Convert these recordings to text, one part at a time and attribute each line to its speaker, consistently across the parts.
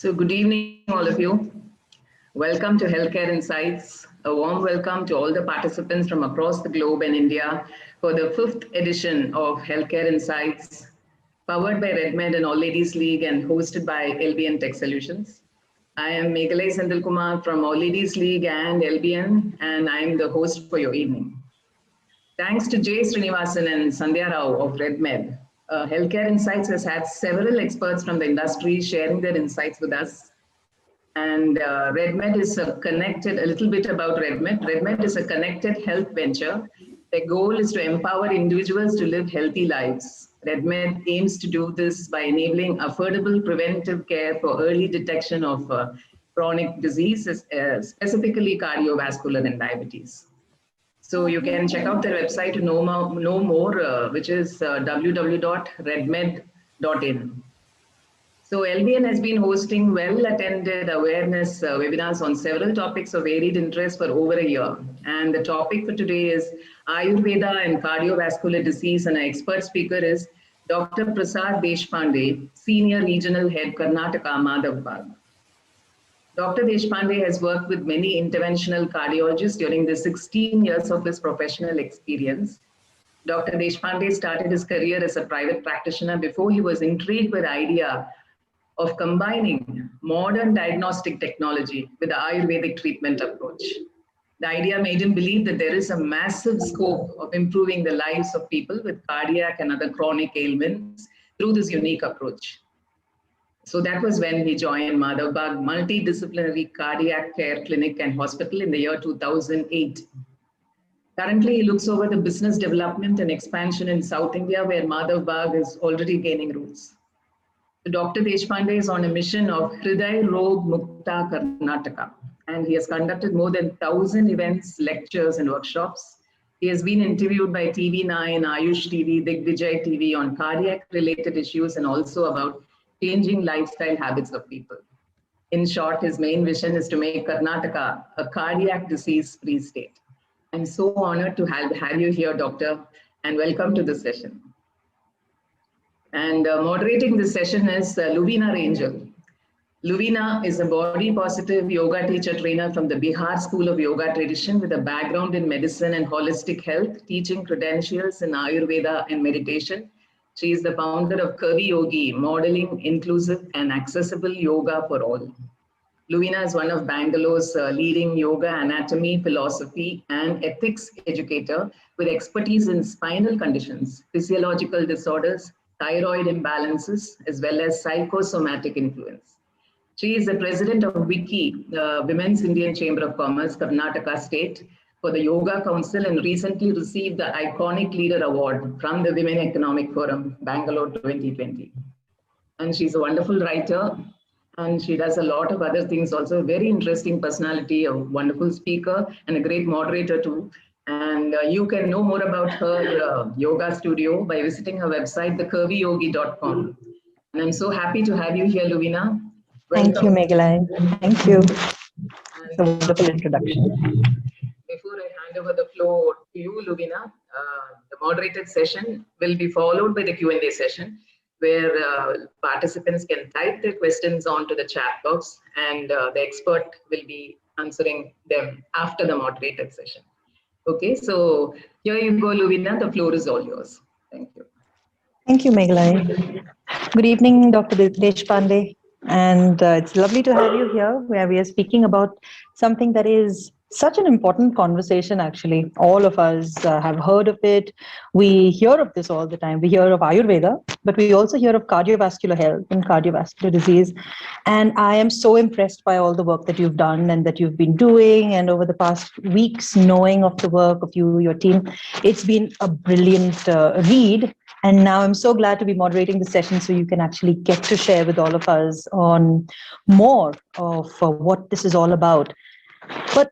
Speaker 1: So good evening, all of you. Welcome to Healthcare Insights. A warm welcome to all the participants from across the globe and India for the 5th edition of Healthcare Insights, powered by RedMed and All Ladies League and hosted by LBN Tech Solutions. I am Meghalai Sendilkumar from All Ladies League and LBN, and I am the host for your evening. Thanks to Jay Srinivasan and Sandhya Rao of RedMed. Healthcare Insights has had several experts from the industry sharing their insights with us. And RedMed is connected, a little bit about RedMed. RedMed is a connected health venture. The goal is to empower individuals to live healthy lives. RedMed aims to do this by enabling affordable preventive care for early detection of chronic diseases, specifically cardiovascular and diabetes. So you can check out their website to know more, which is www.redmed.in. So LBN has been hosting well-attended awareness webinars on several topics of varied interest for over a year. And the topic for today is Ayurveda and cardiovascular disease, and our expert speaker is Dr. Prasad Deshpande, Senior Regional Head, Karnataka, Madhavbag. Dr. Deshpande has worked with many interventional cardiologists during the 16 years of his professional experience. Dr. Deshpande started his career as a private practitioner before he was intrigued with the idea of combining modern diagnostic technology with the Ayurvedic treatment approach. The idea made him believe that there is a massive scope of improving the lives of people with cardiac and other chronic ailments through this unique approach. So that was when he joined Madhavbag Multidisciplinary Cardiac Care Clinic and Hospital in the year 2008. Currently, he looks over the business development and expansion in South India, where Madhavbag is already gaining roots. Dr. Deshpande is on a mission of Hriday Rog Mukta Karnataka, and he has conducted more than 1,000 events, lectures, and workshops. He has been interviewed by TV9, Ayush TV, Digvijay TV on cardiac-related issues and also about changing lifestyle habits of people. In short, his main vision is to make Karnataka a cardiac disease-free state. I'm so honored to have you here, Doctor, and welcome to the session. And moderating this session is Luvina Rangel. Luvina is a body-positive yoga teacher trainer from the Bihar School of Yoga tradition with a background in medicine and holistic health, teaching credentials in Ayurveda and meditation. She is the founder of Curvy Yogi, modeling inclusive and accessible yoga for all. Luvina is one of Bangalore's leading yoga anatomy, philosophy, and ethics educator with expertise in spinal conditions, physiological disorders, thyroid imbalances, as well as psychosomatic influence. She is the president of WICI, the Women's Indian Chamber of Commerce, Karnataka State, for the Yoga Council, and recently received the Iconic Leader Award from the Women Economic Forum, Bangalore 2020. And she's a wonderful writer, and she does a lot of other things also. A very interesting personality, a wonderful speaker, and a great moderator too. And you can know more about her yoga studio by visiting her website, thecurvyyogi.com. And I'm so happy to have you here, Luvina.
Speaker 2: Welcome. Thank you, Meghalai. Thank you. It's a wonderful introduction.
Speaker 1: Before I hand over the floor to you, Luvina, the moderated session will be followed by the Q&A session, where participants can type their questions onto the chat box, and the expert will be answering them after the moderated session. Okay, so here you go, Luvina. The floor is all yours. Thank you.
Speaker 2: Thank you, Meghalai. Good evening, Dr. Deshpande. And it's lovely to have you here, where we are speaking about something that is such an important conversation, actually. All of us have heard of it. We hear of this all the time. We hear of Ayurveda, but we also hear of cardiovascular health and cardiovascular disease. And I am so impressed by all the work that you've done and that you've been doing. And over the past weeks, knowing of the work of you, your team, it's been a brilliant read. And now I'm so glad to be moderating the session so you can actually get to share with all of us on more of what this is all about. But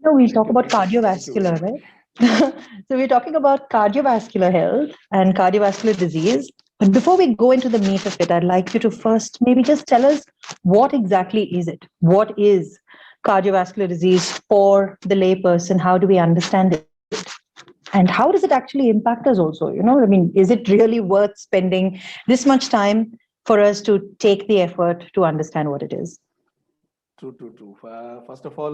Speaker 2: we'll talk about cardiovascular, right? So we're talking about cardiovascular health and cardiovascular disease. But before we go into the meat of it, I'd like you to first maybe just tell us, what exactly is it? What is cardiovascular disease for the layperson? How do we understand it? And how does it actually impact us also? I mean, is it really worth spending this much time for us to take the effort to understand what it is?
Speaker 3: True, true, true. First of all,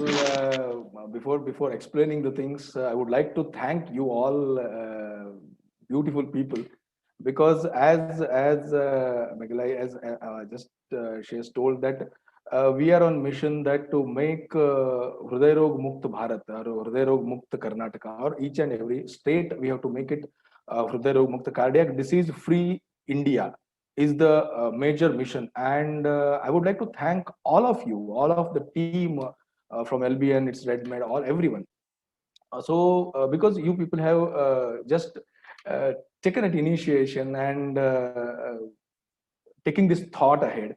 Speaker 3: before explaining the things, I would like to thank you all, beautiful people, because as Meghalai, as just she has told that we are on mission that to make Hriday Rog Mukt Bharat or Hriday Rog Mukt Karnataka, or each and every state we have to make it Hriday Rog Mukt Cardiac Disease Free India is the major mission. And I would like to thank all of you, all of the team from LBN, it's RedMed, all everyone. Because you people have just taken an initiation and taking this thought ahead,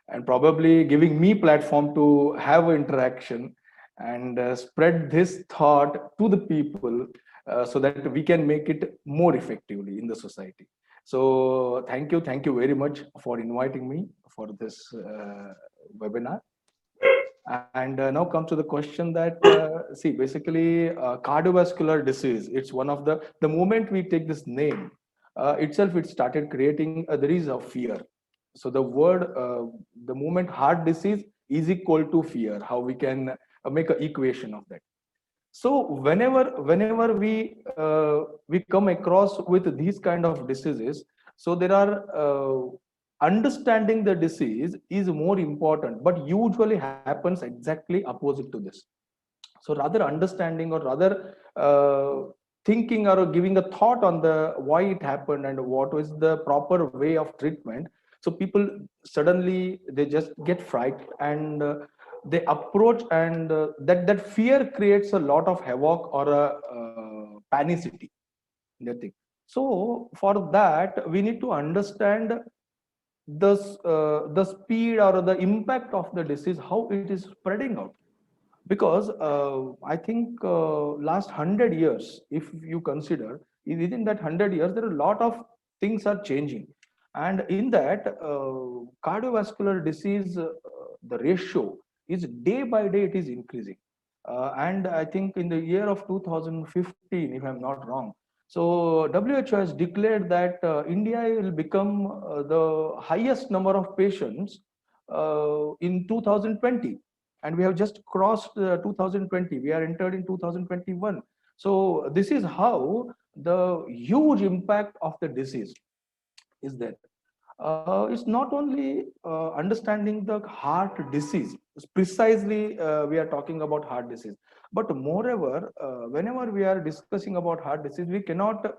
Speaker 3: and probably giving me platform to have interaction and spread this thought to the people, so that we can make it more effectively in the society. So thank you very much for inviting me for this webinar. And now comes to the question that see, basically cardiovascular disease, it's one of the moment we take this name itself, it started creating there is a fear. So the word the moment heart disease is equal to fear, how we can make an equation of that. So whenever we come across with these kind of diseases, so there are understanding the disease is more important, but usually happens exactly opposite to this. So rather understanding, or rather thinking or giving a thought on the why it happened and what is the proper way of treatment, so people suddenly they just get frightened and they approach, and that fear creates a lot of havoc or a panicity in the thing. So for that we need to understand the speed or the impact of the disease, how it is spreading out. Because I think last 100 years, if you consider, within that 100 years there are a lot of things are changing, and in that cardiovascular disease the ratio is day by day it is increasing. And I think in the year of 2015, if I'm not wrong, so WHO has declared that India will become the highest number of patients in 2020, and we have just crossed 2020. We are entered in 2021. So this is how the huge impact of the disease is there. It's not only understanding the heart disease, precisely we are talking about heart disease, but moreover, whenever we are discussing about heart disease, we cannot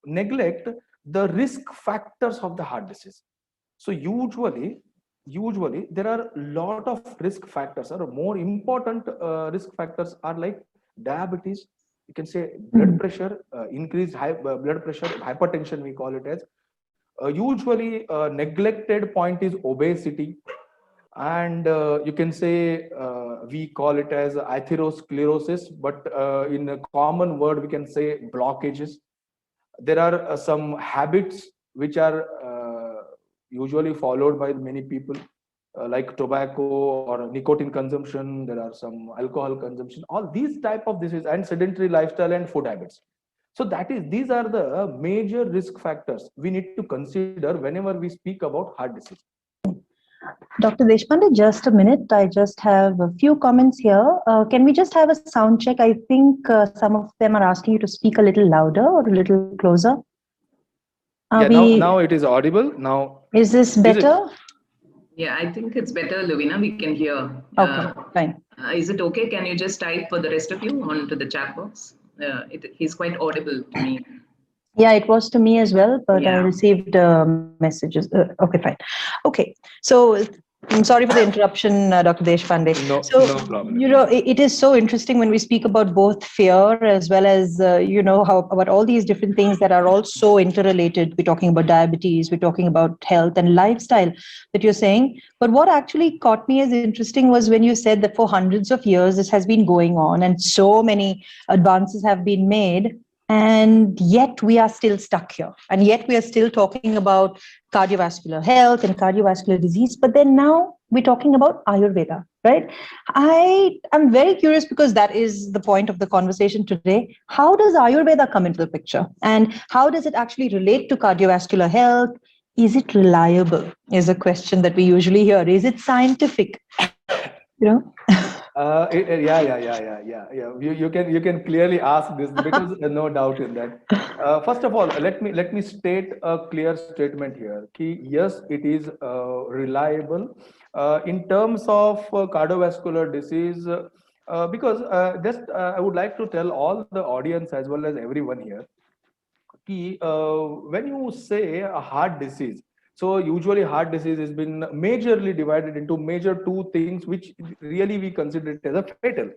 Speaker 3: neglect the risk factors of the heart disease. So usually there are a lot of risk factors, or more important risk factors are like diabetes, you can say blood pressure, increased high blood pressure, hypertension we call it as. Usually neglected point is obesity, and you can say we call it as atherosclerosis, but in a common word we can say blockages. There are some habits which are usually followed by many people, like tobacco or nicotine consumption. There are some alcohol consumption, all these type of disease, and sedentary lifestyle and food habits. So these are the major risk factors we need to consider whenever we speak about heart disease.
Speaker 2: Dr. Deshpande, just a minute. I just have a few comments here. Can we just have a sound check? I think some of them are asking you to speak a little louder or a little closer.
Speaker 3: Now it is audible. Now
Speaker 2: is this better?
Speaker 1: Yeah, I think it's better, Lovina. We can hear.
Speaker 2: Okay, fine.
Speaker 1: Is it okay? Can you just type for the rest of you onto the chat box? He's quite audible to me.
Speaker 2: Yeah, it was to me as well, but yeah. I received messages. Okay, fine. Okay, so I'm sorry for the interruption, Dr. Deshpande.
Speaker 3: No problem.
Speaker 2: You know, it is so interesting when we speak about both fear as well as, how about all these different things that are all so interrelated. We're talking about diabetes, we're talking about health and lifestyle that you're saying. But what actually caught me as interesting was when you said that for hundreds of years, this has been going on and so many advances have been made. And yet we are still stuck here. And yet we are still talking about cardiovascular health and cardiovascular disease. But then now we're talking about Ayurveda, right? I'm very curious, because that is the point of the conversation today. How does Ayurveda come into the picture? And how does it actually relate to cardiovascular health? Is it reliable? Is a question that we usually hear. Is it scientific? You know?
Speaker 3: Yeah. You can clearly ask this because no doubt in that. First of all, let me state a clear statement here. Ki, yes, it is reliable in terms of cardiovascular disease. Because just I would like to tell all the audience as well as everyone here कि, when you say a heart disease, so usually heart disease has been majorly divided into major two things, which really we consider it as a fatal.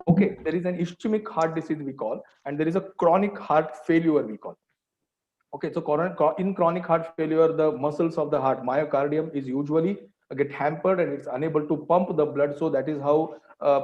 Speaker 3: Okay, there is an ischemic heart disease we call, and there is a chronic heart failure we call. Okay, so in chronic heart failure, the muscles of the heart, myocardium, is usually get hampered and it's unable to pump the blood. So that is how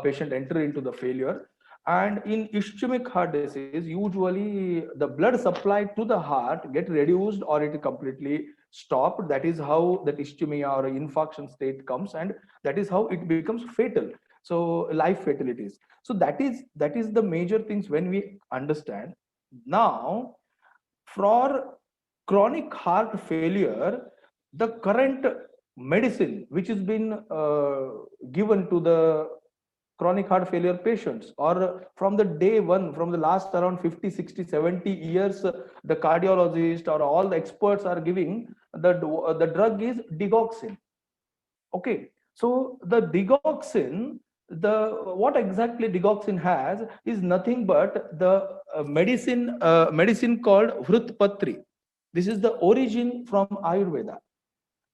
Speaker 3: patient enter into the failure. And in ischemic heart disease, usually the blood supply to the heart get reduced or it completely stopped. That is how that ischemia or infarction state comes, and that is how it becomes fatal. So life fatalities. So that is the major things when we understand. Now, for chronic heart failure, the current medicine which has been given to the chronic heart failure patients, or from the day one, from the last around 50, 60, 70 years, the cardiologist or all the experts are giving the drug is digoxin. Okay, so the digoxin, the what exactly digoxin has is nothing but the medicine called vrutpatri. This is the origin from Ayurveda.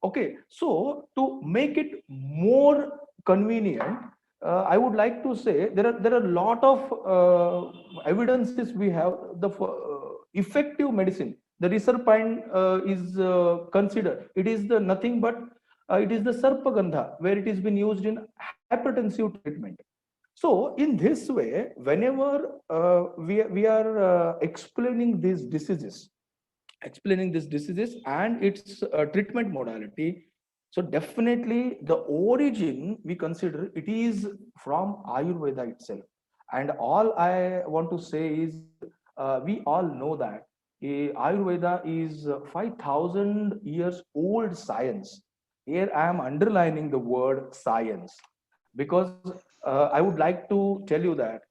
Speaker 3: Okay, so to make it more convenient, I would like to say there are a lot of evidences we have. The effective medicine, the reserpine is considered. It is the nothing but it is the sarpagandha, where it has been used in hypertensive treatment. So in this way, whenever we are explaining these diseases and its treatment modality, so definitely the origin we consider it is from Ayurveda itself. And all I want to say is, we all know that Ayurveda is 5,000 years old science. Here I am underlining the word science, because I would like to tell you that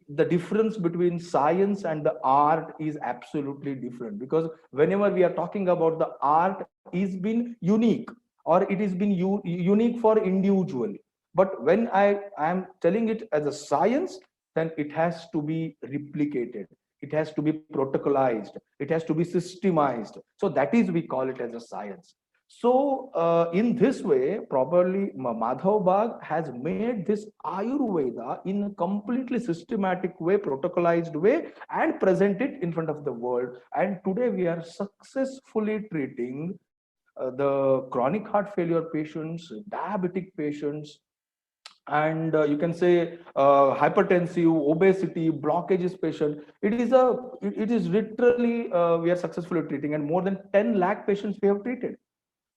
Speaker 3: the difference between science and the art is absolutely different. Because whenever we are talking about the art is been unique, or it is been unique for individual, but when I am telling it as a science, then it has to be replicated, it has to be protocolized, it has to be systemized. So that is we call it as a science. So in this way, probably Madhav Bag has made this Ayurveda in a completely systematic way, protocolized way, and present it in front of the world. And today we are successfully treating the chronic heart failure patients, diabetic patients, and you can say hypertensive, obesity, blockages patient. It is literally we are successfully treating, and more than 10 lakh patients we have treated.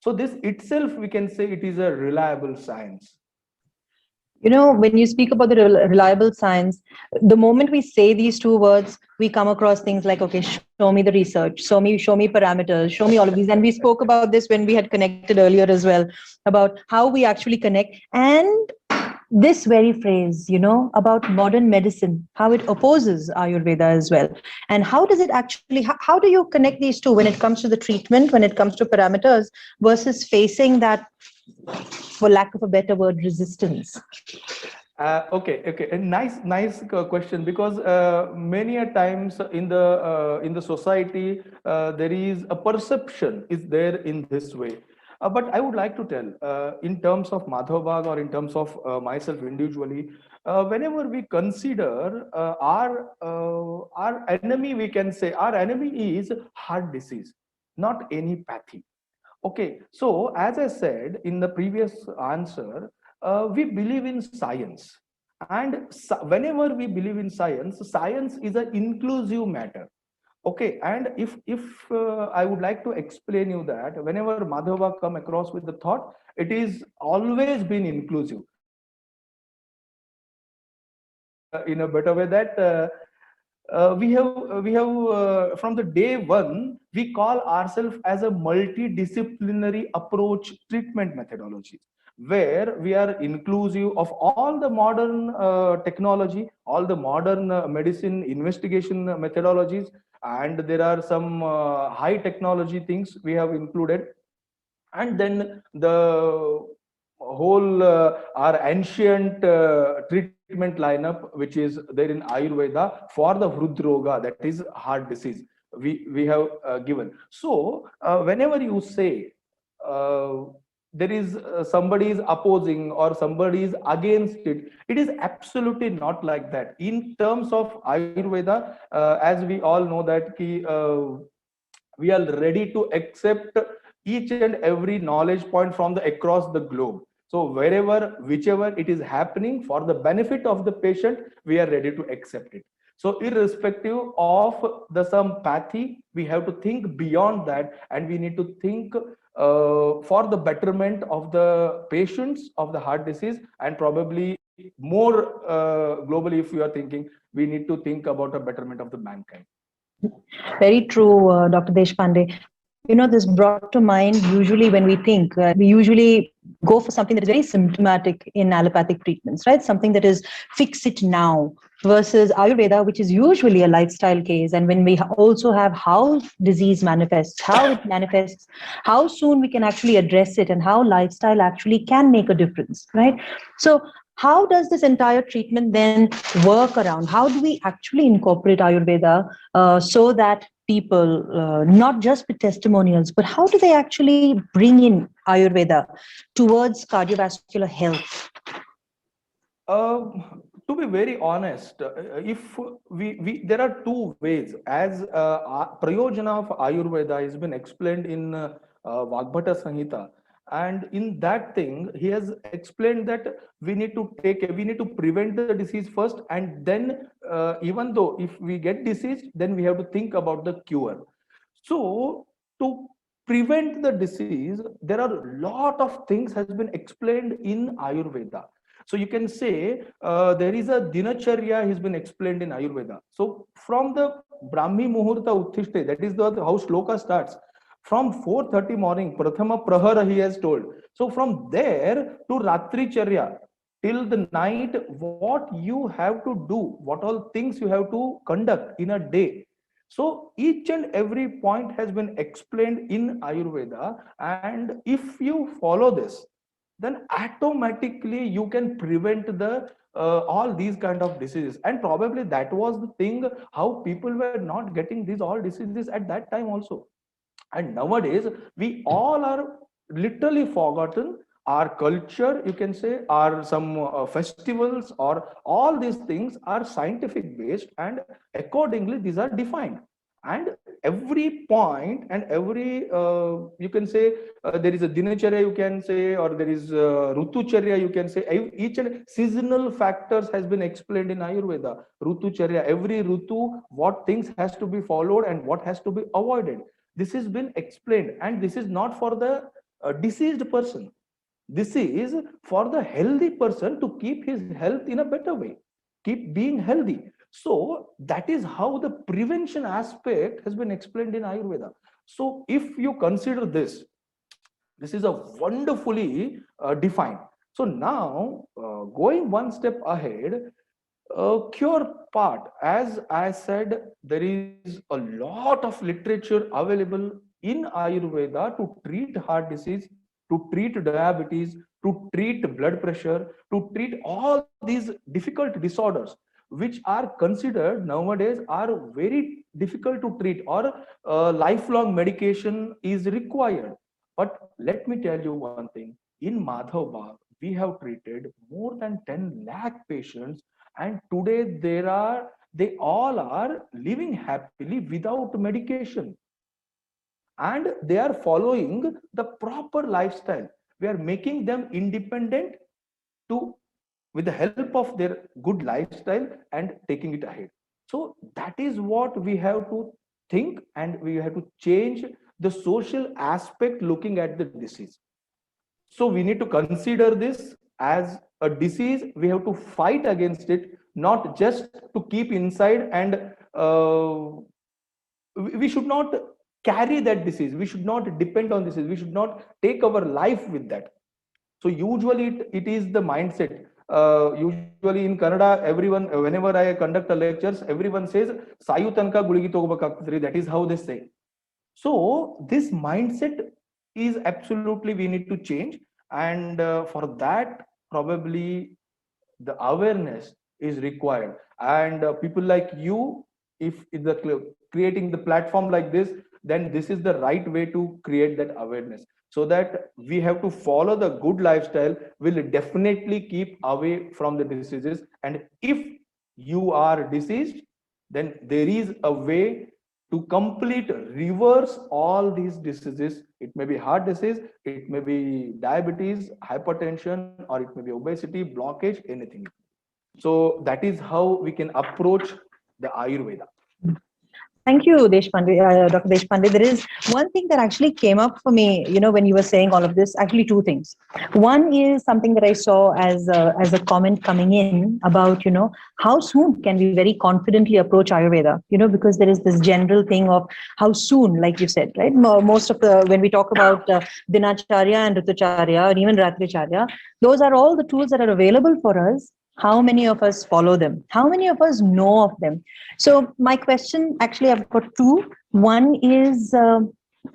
Speaker 3: So this itself, we can say it is a reliable science.
Speaker 2: You know, when you speak about the reliable science, the moment we say these two words, we come across things like, okay, show me the research, show me parameters, show me all of these. And we spoke about this when we had connected earlier as well, about how we actually connect. And this very phrase, you know, about modern medicine, how it opposes Ayurveda as well. And how does it actually, how do you connect these two when it comes to the treatment, when it comes to parameters, versus facing that, for lack of a better word, resistance?
Speaker 3: Okay. A nice question, because many a times in the society there is a perception is there in this way. But I would like to tell, in terms of Madhav Bag, or in terms of myself individually, whenever we consider our enemy, we can say our enemy is heart disease, not any pathy. Okay, so as I said in the previous answer, we believe in science, and whenever we believe in science, science is an inclusive matter. Okay, and if I would like to explain you that whenever Madhava come across with the thought, it is always been inclusive. In a better way that we have from the day one we call ourselves as a multidisciplinary approach treatment methodology, where we are inclusive of all the modern technology, all the modern medicine investigation methodologies, and there are some high technology things we have included. And then the whole our ancient treatment lineup, which is there in Ayurveda for the Hridroga, that is heart disease, we have given. So whenever you say uh, there is somebody is opposing or somebody is against it, it is absolutely not like that. In terms of Ayurveda, as we all know that we are ready to accept each and every knowledge point from the across the globe. So wherever, whichever it is happening for the benefit of the patient, we are ready to accept it. So irrespective of the some pathy, we have to think beyond that, and we need to think for the betterment of the patients of the heart disease, and probably more globally, if you are thinking, we need to think about a betterment of the mankind.
Speaker 2: Very true, Dr. Deshpande. This brought to mind usually when we think, we usually go for something that is very symptomatic in allopathic treatments, right? Something that is fix it now versus Ayurveda, which is usually a lifestyle case. And when we also have how disease manifests, how it manifests, how soon we can actually address it, and how lifestyle actually can make a difference, right? So how does this entire treatment then work around? How do we actually incorporate Ayurveda so that people, not just with testimonials, but how do they actually bring in Ayurveda towards cardiovascular health?
Speaker 3: To be very honest, if there are two ways, as Prayojana of Ayurveda has been explained in Vagbhata Samhita, and in that thing he has explained that we need to prevent the disease first, and then even though if we get disease, then we have to think about the cure. So to prevent the disease, there are a lot of things has been explained in Ayurveda. So you can say there is a dinacharya has been explained in Ayurveda. So from the Brahmi Muhurta Uttishte, that is how shloka starts. From 4:30 morning, Prathama Prahara he has told. So from there to Ratri Charya, till the night, what you have to do, what all things you have to conduct in a day. So each and every point has been explained in Ayurveda, and if you follow this, then automatically you can prevent the all these kind of diseases. And probably that was the thing, how people were not getting these all diseases at that time also. And nowadays we all are literally forgotten our culture, you can say, our some festivals, or all these things are scientific based, and accordingly these are defined. And every point and every you can say there is a dinacharya, you can say, or there is rutucharya, you can say. Each and seasonal factors has been explained in Ayurveda. Rutucharya, every rutu, what things has to be followed and what has to be avoided, this has been explained. And this is not for the diseased person, this is for the healthy person to keep his health in a better way, keep being healthy. So that is how the prevention aspect has been explained in Ayurveda. So if you consider this, this is a wonderfully defined. So now going one step ahead, cure part, as I said, there is a lot of literature available in Ayurveda to treat heart disease, to treat diabetes, to treat blood pressure, to treat all these difficult disorders which are considered nowadays are very difficult to treat, or lifelong medication is required. But let me tell you one thing, in Madhav Bagh we have treated more than 10 lakh patients, and today they all are living happily without medication, and they are following the proper lifestyle. We are making them independent to with the help of their good lifestyle and taking it ahead. So that is what we have to think, and we have to change the social aspect looking at the disease. So we need to consider this as a disease. We have to fight against it, not just to keep inside. And we should not carry that disease. We should not depend on disease. We should not take our life with that. So usually it is the mindset. Usually in Kannada, everyone, whenever I conduct a lectures, everyone says sayu tanka guligi togobekagtadri. That is how they say. So this mindset is absolutely we need to change, and for that probably the awareness is required. And people like you, if creating the platform like this, then this is the right way to create that awareness, so that we have to follow the good lifestyle will definitely keep away from the diseases. And if you are diseased, then there is a way to complete reverse all these diseases. It may be heart disease, it may be diabetes, hypertension, or it may be obesity, blockage, anything. So that is how we can approach the Ayurveda.
Speaker 2: Thank you, Deshpande, Dr. Deshpande. There is one thing that actually came up for me, when you were saying all of this, actually two things. One is something that I saw as a comment coming in about, how soon can we very confidently approach Ayurveda, because there is this general thing of how soon, like you said, right? Most of when we talk about Dinacharya and Ritucharya or even Ratricharya, those are all the tools that are available for us. How many of us follow them? How many of us know of them? So my question, actually, I've got two. One is,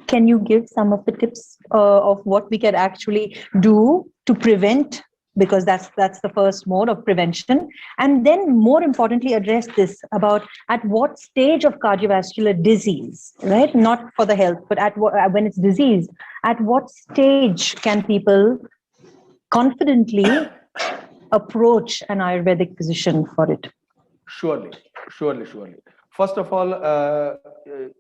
Speaker 2: can you give some of the tips of what we can actually do to prevent? Because that's the first mode of prevention. And then more importantly, address this about at what stage of cardiovascular disease, right? Not for the health, but when it's disease, at what stage can people confidently approach an Ayurvedic physician for it?
Speaker 3: Surely, surely, surely. First of all,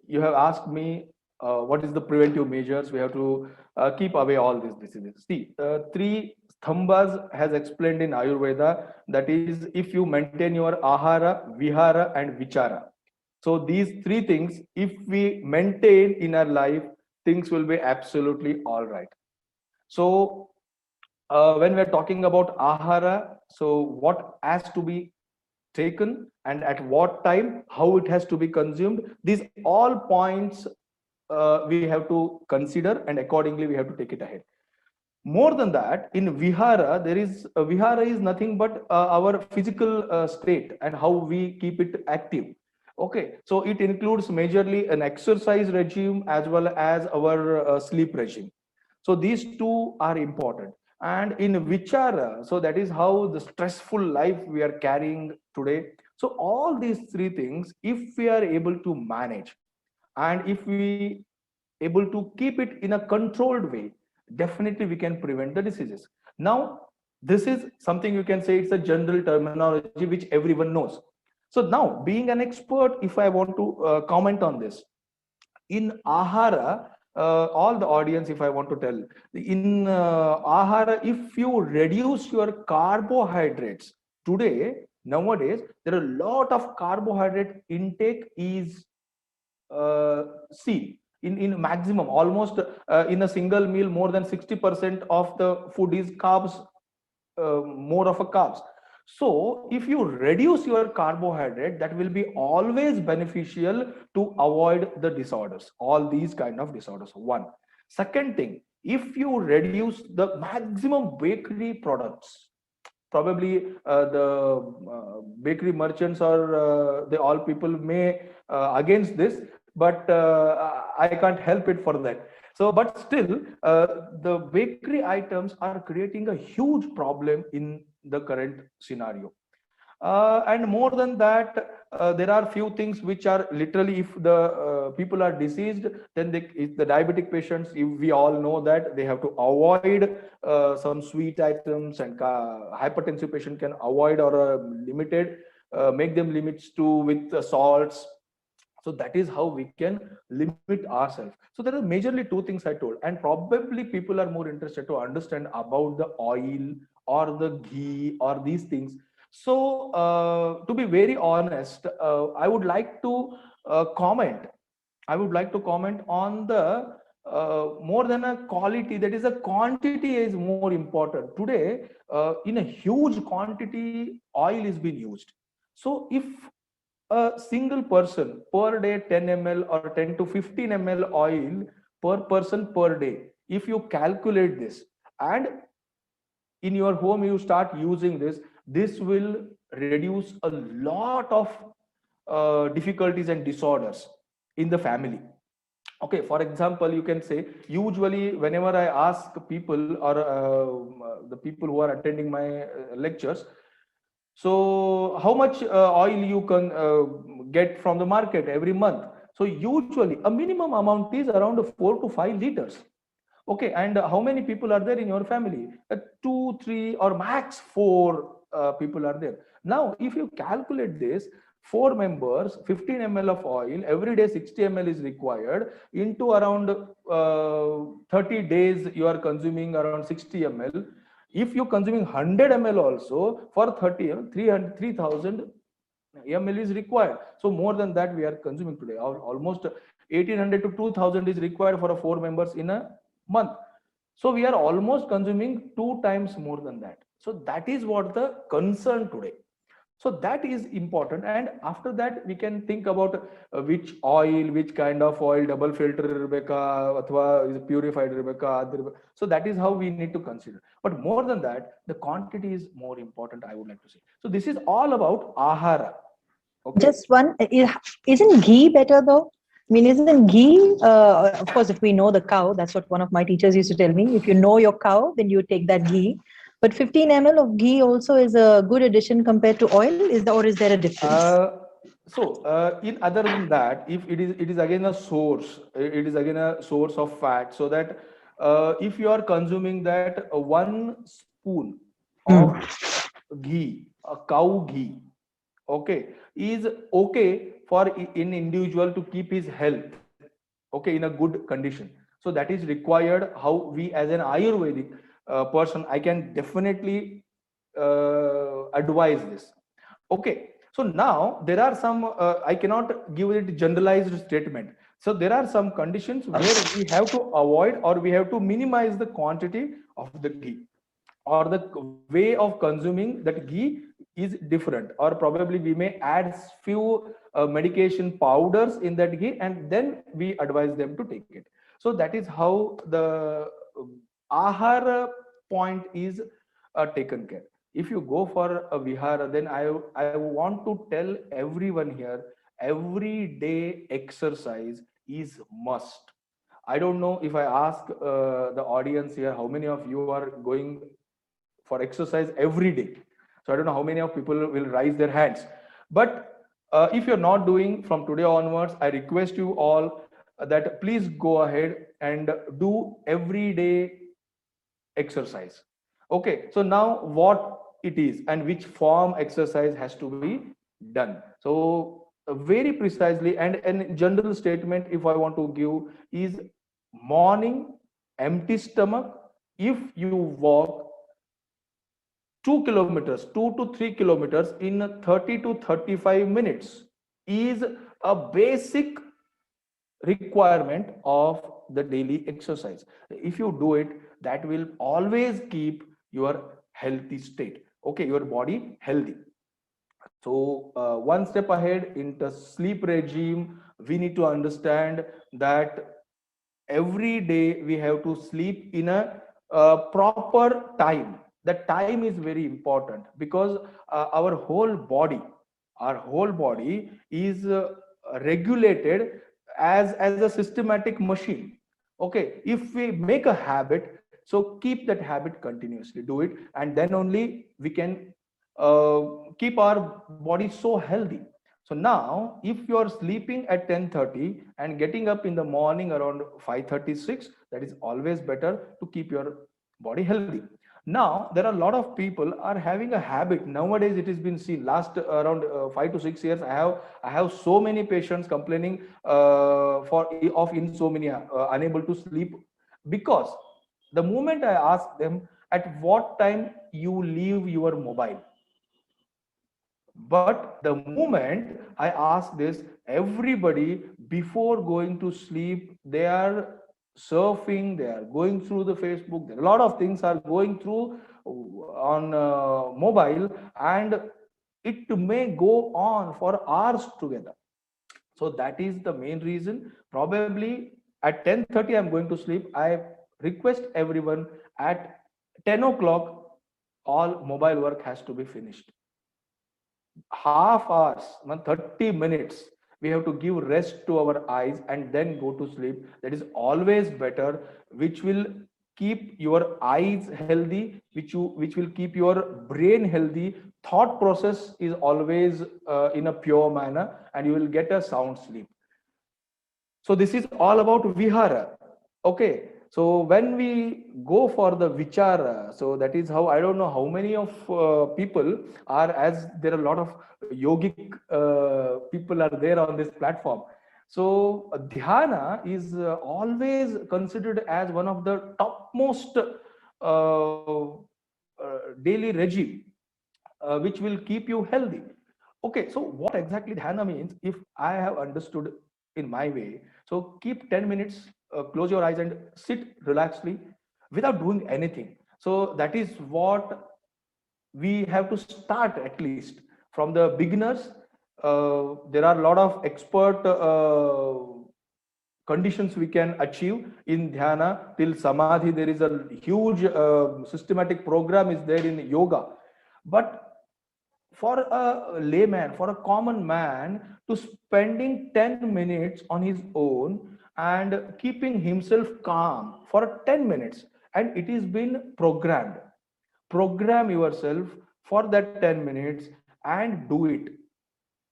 Speaker 3: you have asked me what is the preventive measures. We have to keep away all these diseases. See, three stambhas has explained in Ayurveda, that is, if you maintain your ahara, vihara, and vichara. So these three things, if we maintain in our life, things will be absolutely all right. So when we're talking about ahara, so what has to be taken and at what time, how it has to be consumed, these all points we have to consider, and accordingly we have to take it ahead. More than that, in vihara, there is vihara is nothing but our physical state and how we keep it active. Okay, so it includes majorly an exercise regime as well as our sleep regime. So these two are important. And in vichara, so that is how the stressful life we are carrying today. So all these three things, if we are able to manage, and if we able to keep it in a controlled way, definitely we can prevent the diseases. Now, this is something you can say it's a general terminology which everyone knows. So now, being an expert, if I want to comment on this, in ahara, all the audience, if I want to tell, in ahara, if you reduce your carbohydrates today, nowadays, there are a lot of carbohydrate intake is seen in maximum, almost in a single meal, more than 60% of the food is carbs, more of a carbs. So if you reduce your carbohydrate, that will be always beneficial to avoid the disorders, all these kind of disorders. One. Second thing, if you reduce the maximum bakery products, probably the bakery merchants or the all people may against this, but I can't help it for that. So but still the bakery items are creating a huge problem in the current scenario. And more than that, there are few things which are literally, if the people are diseased, then if the diabetic patients, if we all know that they have to avoid some sweet items, and hypertensive patient can avoid or limited, make them limits to with salts. So that is how we can limit ourselves. So there are majorly two things I told, and probably people are more interested to understand about the oil or the ghee or these things. So to be very honest, I would like to comment. I would like to comment on the more than a quality, that is a quantity is more important. Today, in a huge quantity, oil is being used. So if a single person per day 10 ml or 10 to 15 ml oil per person per day. If you calculate this and in your home you start using this will reduce a lot of difficulties and disorders in the family. Okay, for example, you can say, usually whenever I ask people or the people who are attending my lectures, so how much oil you can get from the market every month? So usually a minimum amount is around 4 to 5 liters. Okay, and how many people are there in your family? Two, three, or max four people are there. Now, if you calculate this, four members, 15 ml of oil, every day 60 ml is required, into around 30 days, you are consuming around 60 ml. If you're consuming 100 ml also, for 30, 3,000 ml is required. So more than that we are consuming today. Almost 1,800 to 2,000 is required for a four members in a month. So we are almost consuming two times more than that. So that is what the concern today. So that is important. And after that we can think about which oil, which kind of oil, double filter irbeka athwa is purified irbeka. So that is how we need to consider. But more than that, the quantity is more important, I would like to say. So this is all about ahara. Okay.
Speaker 2: Just one, isn't ghee better though? I mean, isn't ghee, of course, if we know the cow, that's what one of my teachers used to tell me. If you know your cow, then you take that ghee. But 15 ml of ghee also is a good addition compared to oil, or is there a difference?
Speaker 3: In other than that, if it is again a source, it is again a source of fat. So that if you are consuming that one spoon of ghee, a cow ghee, okay, is okay for in individual to keep his health, okay, in a good condition. So that is required. How we as an Ayurvedic person, I can definitely advise this. Okay, so now there are some I cannot give it generalized statement. So there are some conditions where we have to avoid or we have to minimize the quantity of the ghee, or the way of consuming that ghee is different, or probably we may add few medication powders in that ghee and then we advise them to take it. So that is how the ahara point is taken care. If you go for a vihara, then I want to tell everyone here, every day exercise is must. I don't know if I ask the audience here, how many of you are going for exercise every day? So I don't know how many of people will raise their hands. But if you're not doing from today onwards, I request you all that please go ahead and do every day exercise. Okay, so now what it is and which form exercise has to be done. So very precisely, and a general statement if I want to give is, morning empty stomach, if you walk 2 kilometers, 2 to 3 kilometers in 30 to 35 minutes is a basic requirement of the daily exercise. If you do it, that will always keep your healthy state, okay, your body healthy. So one step ahead in the sleep regime, we need to understand that every day we have to sleep in a proper time. That time is very important because our whole body is regulated as a systematic machine. Okay, if we make a habit, so keep that habit continuously, do it, and then only we can keep our body so healthy. So now if you are sleeping at 10:30 and getting up in the morning around 5:36, that is always better to keep your body healthy. Now there are a lot of people are having a habit nowadays. It has been seen last around 5 to 6 years. I have so many patients complaining for of insomnia, unable to sleep, because the moment I ask them at what time you leave your mobile, but the moment I ask this, everybody before going to sleep, they are surfing, they are going through the Facebook. A lot of things are going through on mobile, and it may go on for hours together. So that is the main reason. Probably at 10:30 I'm going to sleep. I request everyone at 10 o'clock all mobile work has to be finished. Half hours, 30 minutes, we have to give rest to our eyes and then go to sleep. That is always better, which will keep your eyes healthy, which will keep your brain healthy. Thought process is always in a pure manner, and you will get a sound sleep. So this is all about vihara. Okay, so when we go for the vichara, so that is how, I don't know how many of people are, as there are a lot of yogic people are there on this platform. So dhyana is always considered as one of the topmost daily regime, which will keep you healthy. Okay, so what exactly dhyana means, if I have understood in my way? So keep 10 minutes, close your eyes and sit relaxedly without doing anything. So that is what we have to start, at least from the beginners. There are a lot of expert conditions we can achieve in dhyana till samadhi. There is a huge systematic program is there in yoga. But for a layman, for a common man, to spending 10 minutes on his own and keeping himself calm for 10 minutes, and it is been programmed. Program yourself for that 10 minutes and do it.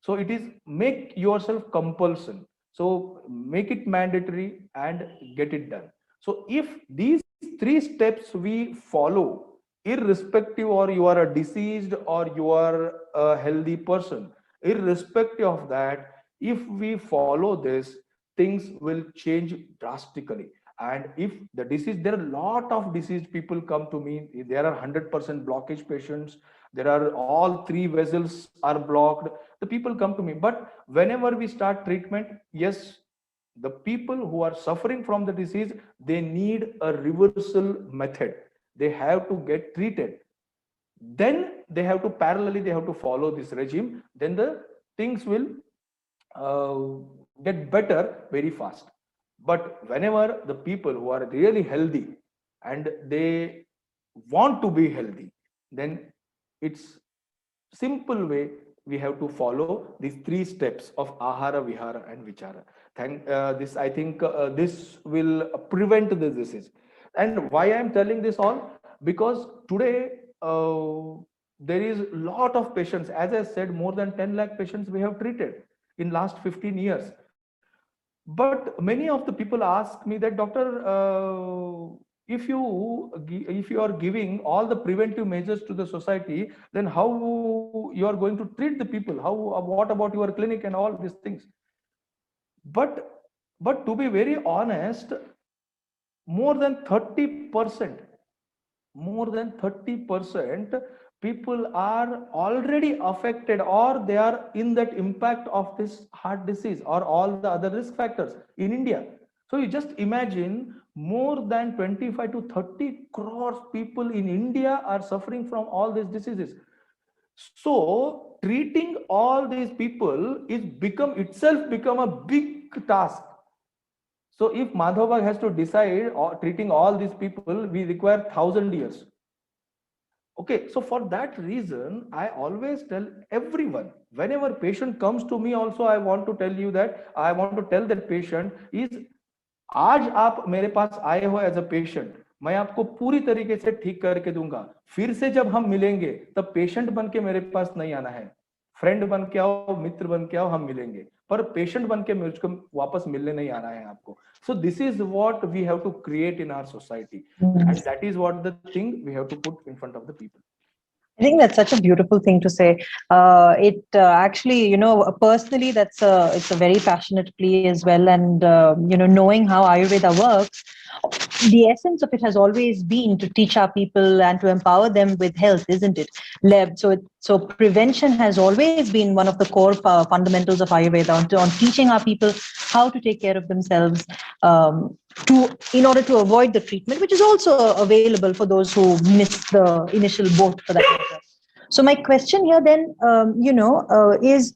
Speaker 3: So it is, make yourself compulsion. So make it mandatory and get it done. So if these three steps we follow, irrespective or you are a diseased or you are a healthy person, irrespective of that, if we follow this, things will change drastically. And if the disease, there are a lot of diseased people come to me. There are 100% blockage patients. There are all three vessels are blocked. The people come to me. But whenever we start treatment, yes, the people who are suffering from the disease, they need a reversal method. They have to get treated. Then they have to parallelly, they have to follow this regime. Then the things will get better very fast. But whenever the people who are really healthy and they want to be healthy, then it's simple way, we have to follow these three steps of ahara, vihara and vichara. This, I think this will prevent the disease. And why I am telling this all? Because today there is a lot of patients. As I said, more than 10 lakh patients we have treated in last 15 years. But many of the people ask me that, doctor, if you are giving all the preventive measures to the society, then how you are going to treat the people? How, what about your clinic and all these things? But to be very honest, more than 30%, more than 30% people are already affected, or they are in that impact of this heart disease or all the other risk factors in India. So you just imagine, more than 25 to 30 crores people in India are suffering from all these diseases. So treating all these people is become a big task. So if Madhavbag has to decide treating all these people, we require 1,000 years. Okay, so for that reason, I always tell everyone, whenever patient comes to me also, I want to tell you that, I want to tell that patient is, आज आप मेरे पास आए हो as a patient, मैं आपको पूरी तरीके से ठीक करके दूंगा. फिर से जब हम मिलेंगे तब पेशेंट बन के मेरे पास नहीं आना है, फ्रेंड बन के आओ, मित्र बन के आओ, हम मिलेंगे, पर पेशेंट बन के मुझको वापस मिलने नहीं आना है आपको. So this is what we have to create in our society, and that is what the thing we have to put in front of the people.
Speaker 2: I think that's such a beautiful thing to say. It actually, personally, it's a very passionate plea as well. And, knowing how Ayurveda works, the essence of it has always been to teach our people and to empower them with health, isn't it? So prevention has always been one of the core fundamentals of Ayurveda, on teaching our people how to take care of themselves, in order to avoid the treatment, which is also available for those who miss the initial boat, for that matter. So my question here then, is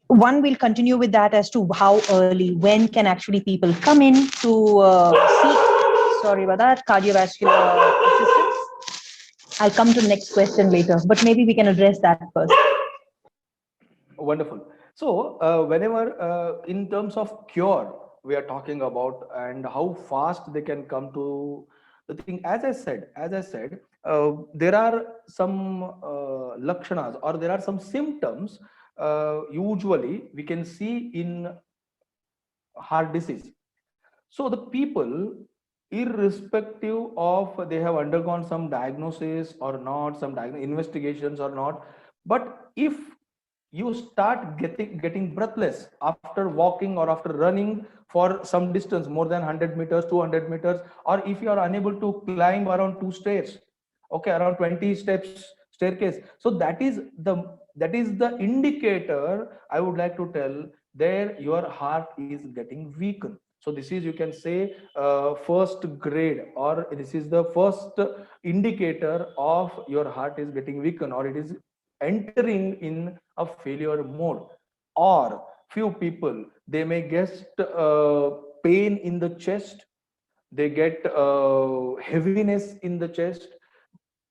Speaker 2: one, we'll continue with that as to how early, when can actually people come in to seek, sorry about that, cardiovascular assistance. I'll come to the next question later, but maybe we can address that first.
Speaker 3: Wonderful. So, whenever in terms of cure, we are talking about and how fast they can come to the thing. As I said, there are some lakshanas, or there are some symptoms. Usually, we can see in heart disease. So the people, irrespective of they have undergone some diagnosis or not, some investigations or not, but if you start getting breathless after walking or after running for some distance, more than 100 meters, 200 meters, or if you are unable to climb around 2 stairs, okay, around 20 steps staircase, so that is the indicator I would like to tell, there your heart is getting weakened. So this is, you can say, first grade, or this is the first indicator of your heart is getting weakened, or it is entering in a failure mode. Or few people, they may get pain in the chest, they get heaviness in the chest.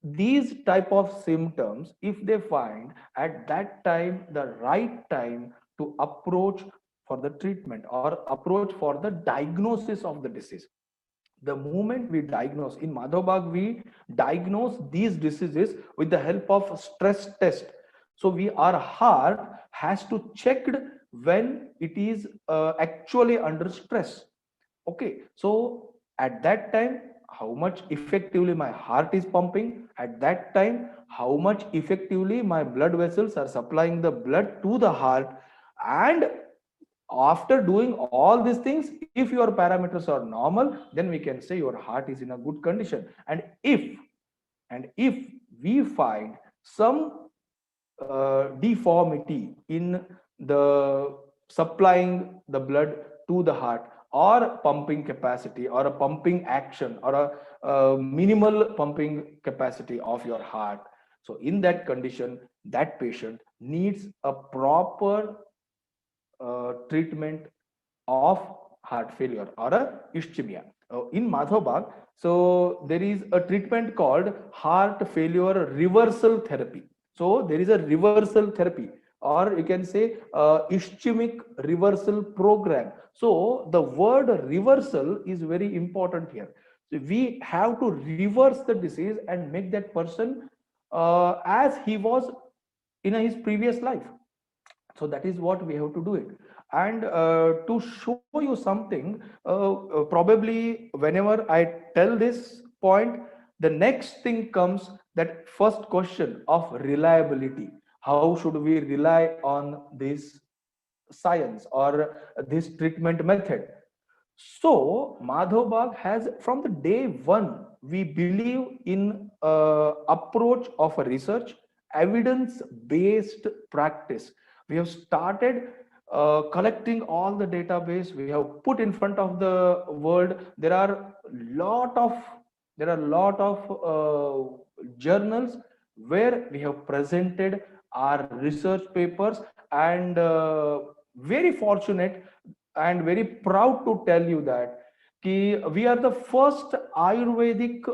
Speaker 3: These type of symptoms, if they find at that time the right time to approach for the treatment or approach for the diagnosis of the disease. The moment we diagnose, in Madhavbag we diagnose these diseases with the help of stress test. So our heart has to checked when it is actually under stress. Okay, so at that time, how much effectively my heart is pumping, at that time how much effectively my blood vessels are supplying the blood to the heart. And after doing all these things, if your parameters are normal, then we can say your heart is in a good condition. And if we find some deformity in the supplying the blood to the heart, or pumping capacity, or a pumping action, or a minimal pumping capacity of your heart, so in that condition, that patient needs a proper treatment of heart failure or a ischemia. In Madhavbag, so there is a treatment called heart failure reversal therapy. So there is a reversal therapy, or you can say ischemic reversal program. So the word reversal is very important here. So we have to reverse the disease and make that person as he was in his previous life. So that is what we have to do it. And to show you something, probably whenever I tell this point, the next thing comes, that first question of reliability. How should we rely on this science or this treatment method? So Madhavbag has, from the day one, we believe in approach of a research, evidence-based practice. We have started collecting all the database. We have put in front of the world. There are lot of journals where we have presented our research papers, and very fortunate and very proud to tell you that we are the first Ayurvedic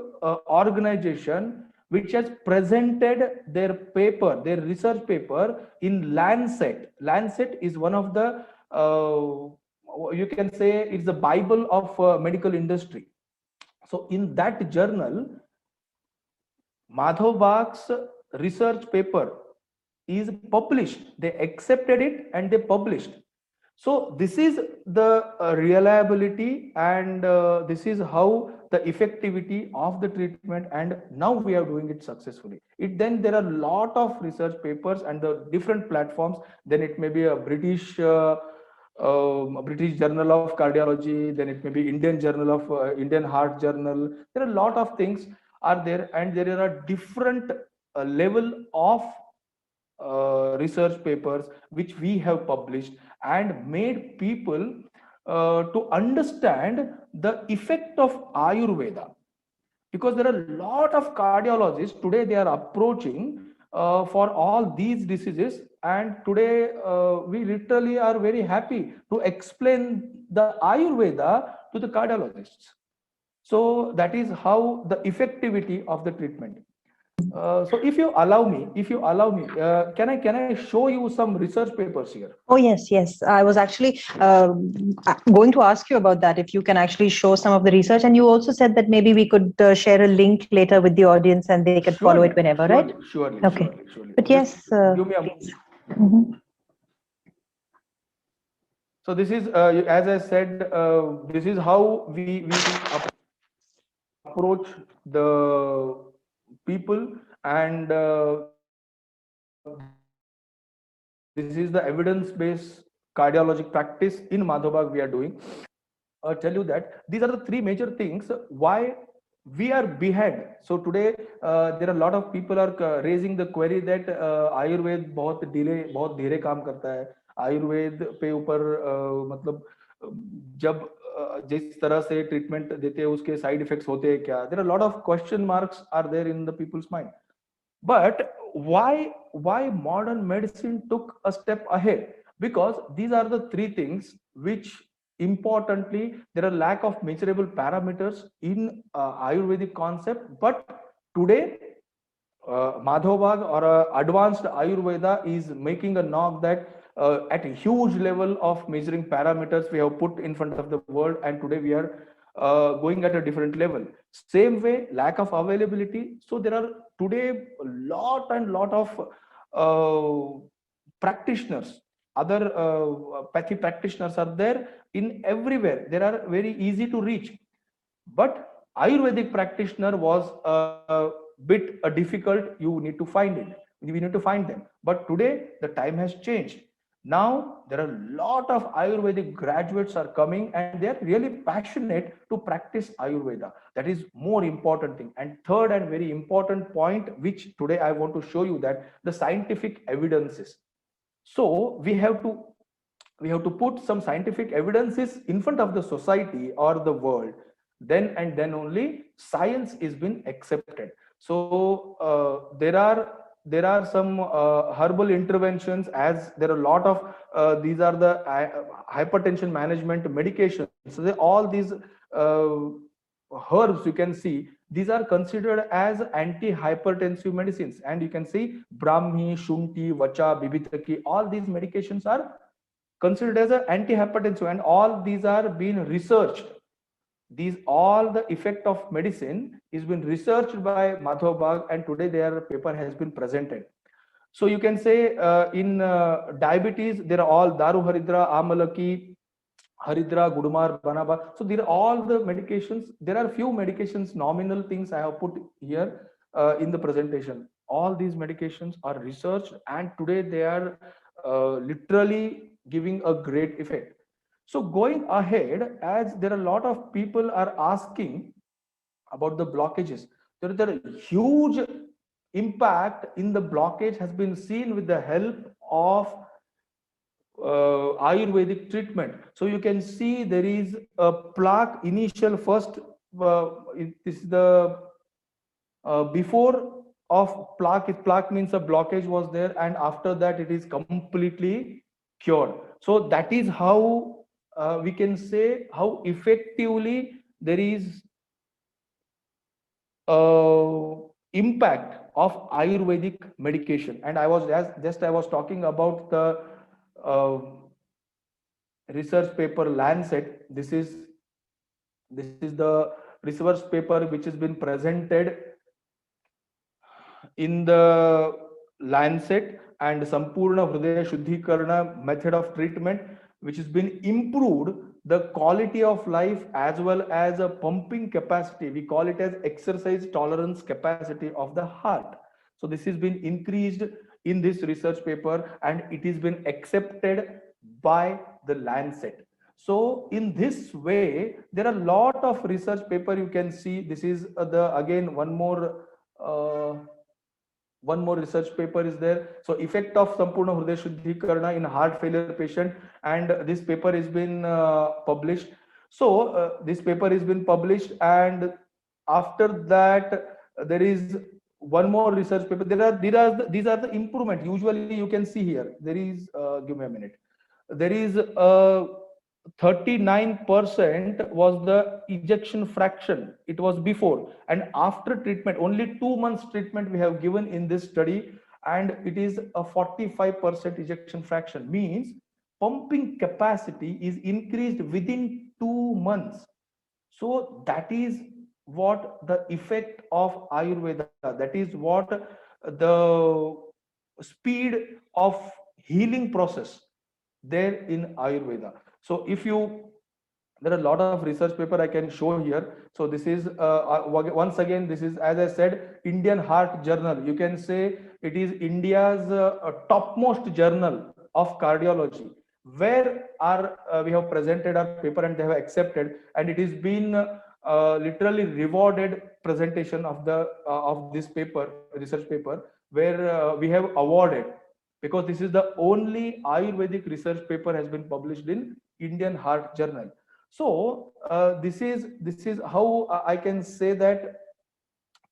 Speaker 3: organization which has presented their paper, their research paper, in Lancet. Lancet is one of the, you can say, it's the Bible of medical industry. So in that journal, Madhavbag's research paper is published. They accepted it and they published. So this is the reliability, and this is how the effectivity of the treatment, and now we are doing it successfully. Then there are a lot of research papers and the different platforms. Then it may be a British Journal of Cardiology, then it may be Indian Journal of Indian Heart Journal. There are a lot of things are there, and there are different level of research papers which we have published and made people to understand the effect of Ayurveda. Because there are a lot of cardiologists today, they are approaching for all these diseases. And today we literally are very happy to explain the Ayurveda to the cardiologists. So that is how the effectivity of the treatment. So if you allow me, can I show you some research papers here?
Speaker 2: Oh, yes, yes. I was actually going to ask you about that. If you can actually show some of the research. And you also said that maybe we could share a link later with the audience and they could follow it
Speaker 3: Surely,
Speaker 2: whenever, right?
Speaker 3: surely, surely,
Speaker 2: Okay.
Speaker 3: surely, surely.
Speaker 2: But
Speaker 3: Just
Speaker 2: yes,
Speaker 3: give me a.
Speaker 2: please. Mhm.
Speaker 3: So this is, as I said, this is how we approach the people, and this is the evidence-based cardiologic practice in Madhavag we are doing. Tell you that these are the three major things why we are behind. So today there are a lot of people are raising the query that Ayurveda बहुत धीरे काम करता है. आयुर्वेद पे ऊपर मतलब जब जिस तरह से ट्रीटमेंट देते हैं उसके साइड इफेक्ट्स होते हैं क्या. There are a lot of question marks are there in the people's mind. But why modern medicine took a step ahead? Because these are the three things which importantly there are lack of measurable parameters in Ayurvedic concept. But today Madhavag or advanced Ayurveda is making a knock that at a huge level of measuring parameters we have put in front of the world, and today we are going at a different level. Same way, lack of availability. So there are today a lot of practitioners, other pathy practitioners are there in everywhere. They are very easy to reach. But Ayurvedic practitioner was a bit difficult. You need to find it. We need to find them. But today the time has changed. Now there are a lot of Ayurvedic graduates are coming and they are really passionate to practice Ayurveda. That is more important thing. And third and very important point, which today I want to show you, that the scientific evidences. So we have to put some scientific evidences in front of the society or the world. Then and then only science is been accepted. So there are some herbal interventions, as there are a lot of these are the hypertension management medications. So all these herbs you can see, these are considered as anti-hypertensive medicines. And you can see Brahmi, Shunti, Vacha, Bibhitaki, all these medications are considered as an anti-hypertensive, and all these are being researched. These all the effect of medicine is been researched by Madhav, and today their paper has been presented. So you can say in diabetes there are all Daru Haridra, Amalaki, Haridra, Gudumar, Banaba. So there are all the medications. There are few medications, nominal things I have put here in the presentation. All these medications are researched, and today they are literally giving a great effect. So going ahead, as there are a lot of people are asking about the blockages, there is a huge impact in the blockage has been seen with the help of Ayurvedic treatment. So you can see there is a plaque initial first. This is the before of plaque. Plaque means a blockage was there, and after that it is completely cured. So that is how we can say how effectively there is impact of Ayurvedic medication. And I was just I was talking about the uh, research paper Lancet. This is the research paper which has been presented in the Lancet, and Sampurna Hridaya Shuddhikarana method of treatment, which has been improved the quality of life as well as a pumping capacity. We call it as exercise tolerance capacity of the heart. So this has been increased in this research paper, and it has been accepted by the Lancet. So in this way, there are a lot of research paper you can see. This is the again one more research paper is there. So effect of Sampurna Hridaya Shuddhikarana in heart failure patient, and this paper has been published. So this paper has been published, and after that there is one more research paper. These are the improvement. Usually you can see here, there is, give me a minute. There is 39% was the ejection fraction. It was before, and after treatment, only 2 months treatment we have given in this study, and it is a 45% ejection fraction. Means pumping capacity is increased within 2 months. So that is what the effect of Ayurveda, that is what the speed of healing process there in Ayurveda. So if you, there are a lot of research paper I can show here. So this is once again, this is, as I said, Indian Heart Journal. You can say it is India's topmost journal of cardiology, where we have presented our paper and they have accepted, and it has been literally rewarded presentation of this paper, research paper, where we have awarded, because this is the only Ayurvedic research paper has been published in Indian Heart Journal. So this is how I can say that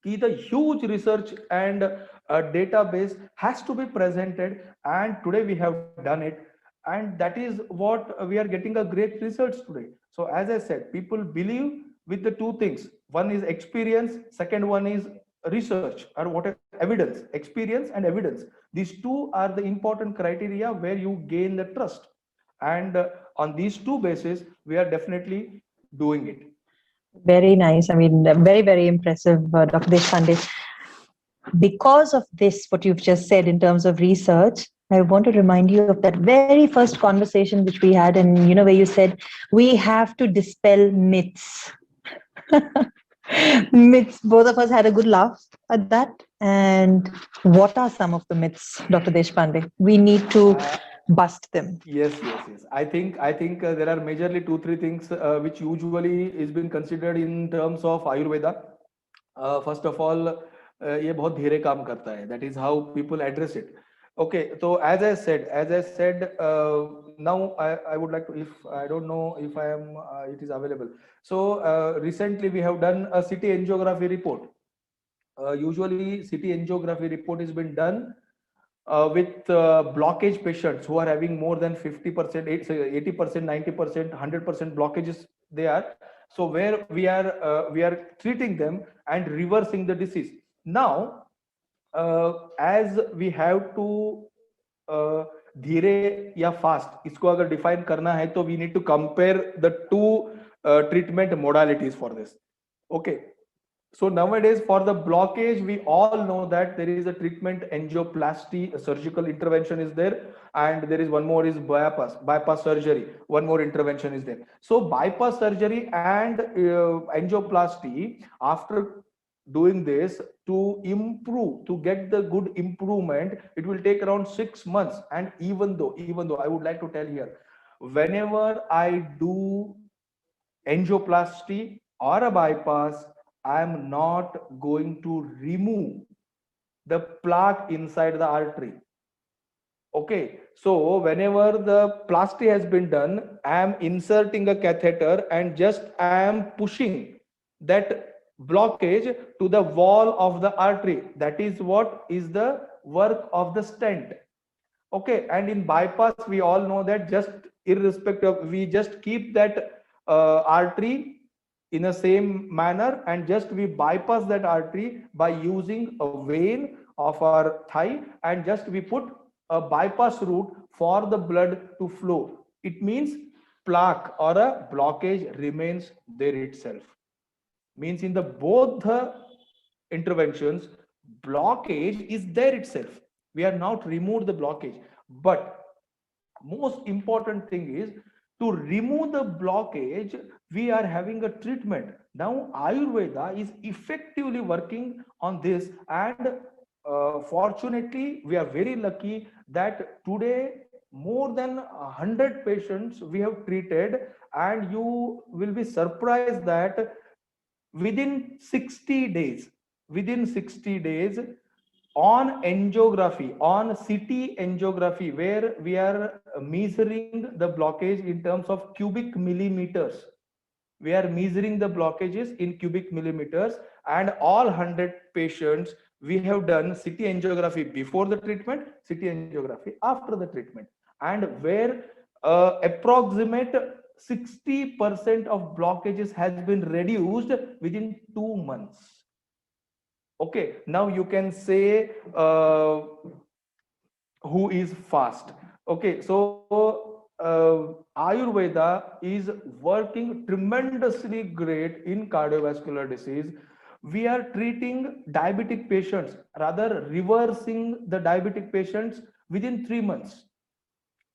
Speaker 3: the huge research and database has to be presented, and today we have done it, and that is what we are getting a great research today. So as I said, people believe with the two things: one is experience, second one is research, or what evidence. Experience and evidence, these two are the important criteria where you gain the trust, and on these two bases we are definitely doing it.
Speaker 2: Very nice. I mean, very, very impressive, Dr. Deshpande. Because of this, what you've just said in terms of research, I want to remind you of that very first conversation which we had, and where you said we have to dispel myths. Myths. Both of us had a good laugh at that. And what are some of the myths, Dr. Deshpande? We need to bust them.
Speaker 3: Yes. I think there are majorly 2-3 things which usually is being considered in terms of Ayurveda. First of all, ये बहुत धीरे काम करता है. That is how people address it. Okay, so as I said, now I would like to, if I don't know if I am, it is available. So recently we have done a CT angiography report. Usually CT angiography report has been done with blockage patients who are having more than 50%, 80%, 90%, 100% blockages they are. So where we are treating them and reversing the disease. Now, as we have to धीरे या fast, इसको अगर define करना है तो we need to compare the two treatment modalities for this. Okay. So nowadays, for the blockage, we all know that there is a treatment angioplasty, a surgical intervention is there, and there is one more is bypass surgery. One more intervention is there. So bypass surgery and angioplasty, after doing this, to improve, to get the good improvement, it will take around 6 months. And even though I would like to tell here, whenever I do angioplasty or a bypass, I am not going to remove the plaque inside the artery. Okay, so whenever the plasty has been done, I am inserting a catheter and just I am pushing that blockage to the wall of the artery. That is what is the work of the stent. Okay, and in bypass, we all know that just irrespective of, we just keep that artery in the same manner, and just we bypass that artery by using a vein of our thigh, and just we put a bypass route for the blood to flow. It means plaque or a blockage remains there itself. Means in the both the interventions, blockage is there itself. We are not removed the blockage, but most important thing is to remove the blockage. We are having a treatment. Now Ayurveda is effectively working on this, and fortunately we are very lucky that today more than 100 patients we have treated, and you will be surprised that within 60 days, on angiography, on CT angiography, where we are measuring the blockage in terms of cubic millimeters. We are measuring the blockages in cubic millimeters, and all 100 patients we have done CT angiography before the treatment, CT angiography after the treatment, and where approximate 60% of blockages has been reduced within 2 months. Okay, now you can say who is fast. Okay, so Ayurveda is working tremendously great in cardiovascular disease. We are treating diabetic patients, rather reversing the diabetic patients within 3 months.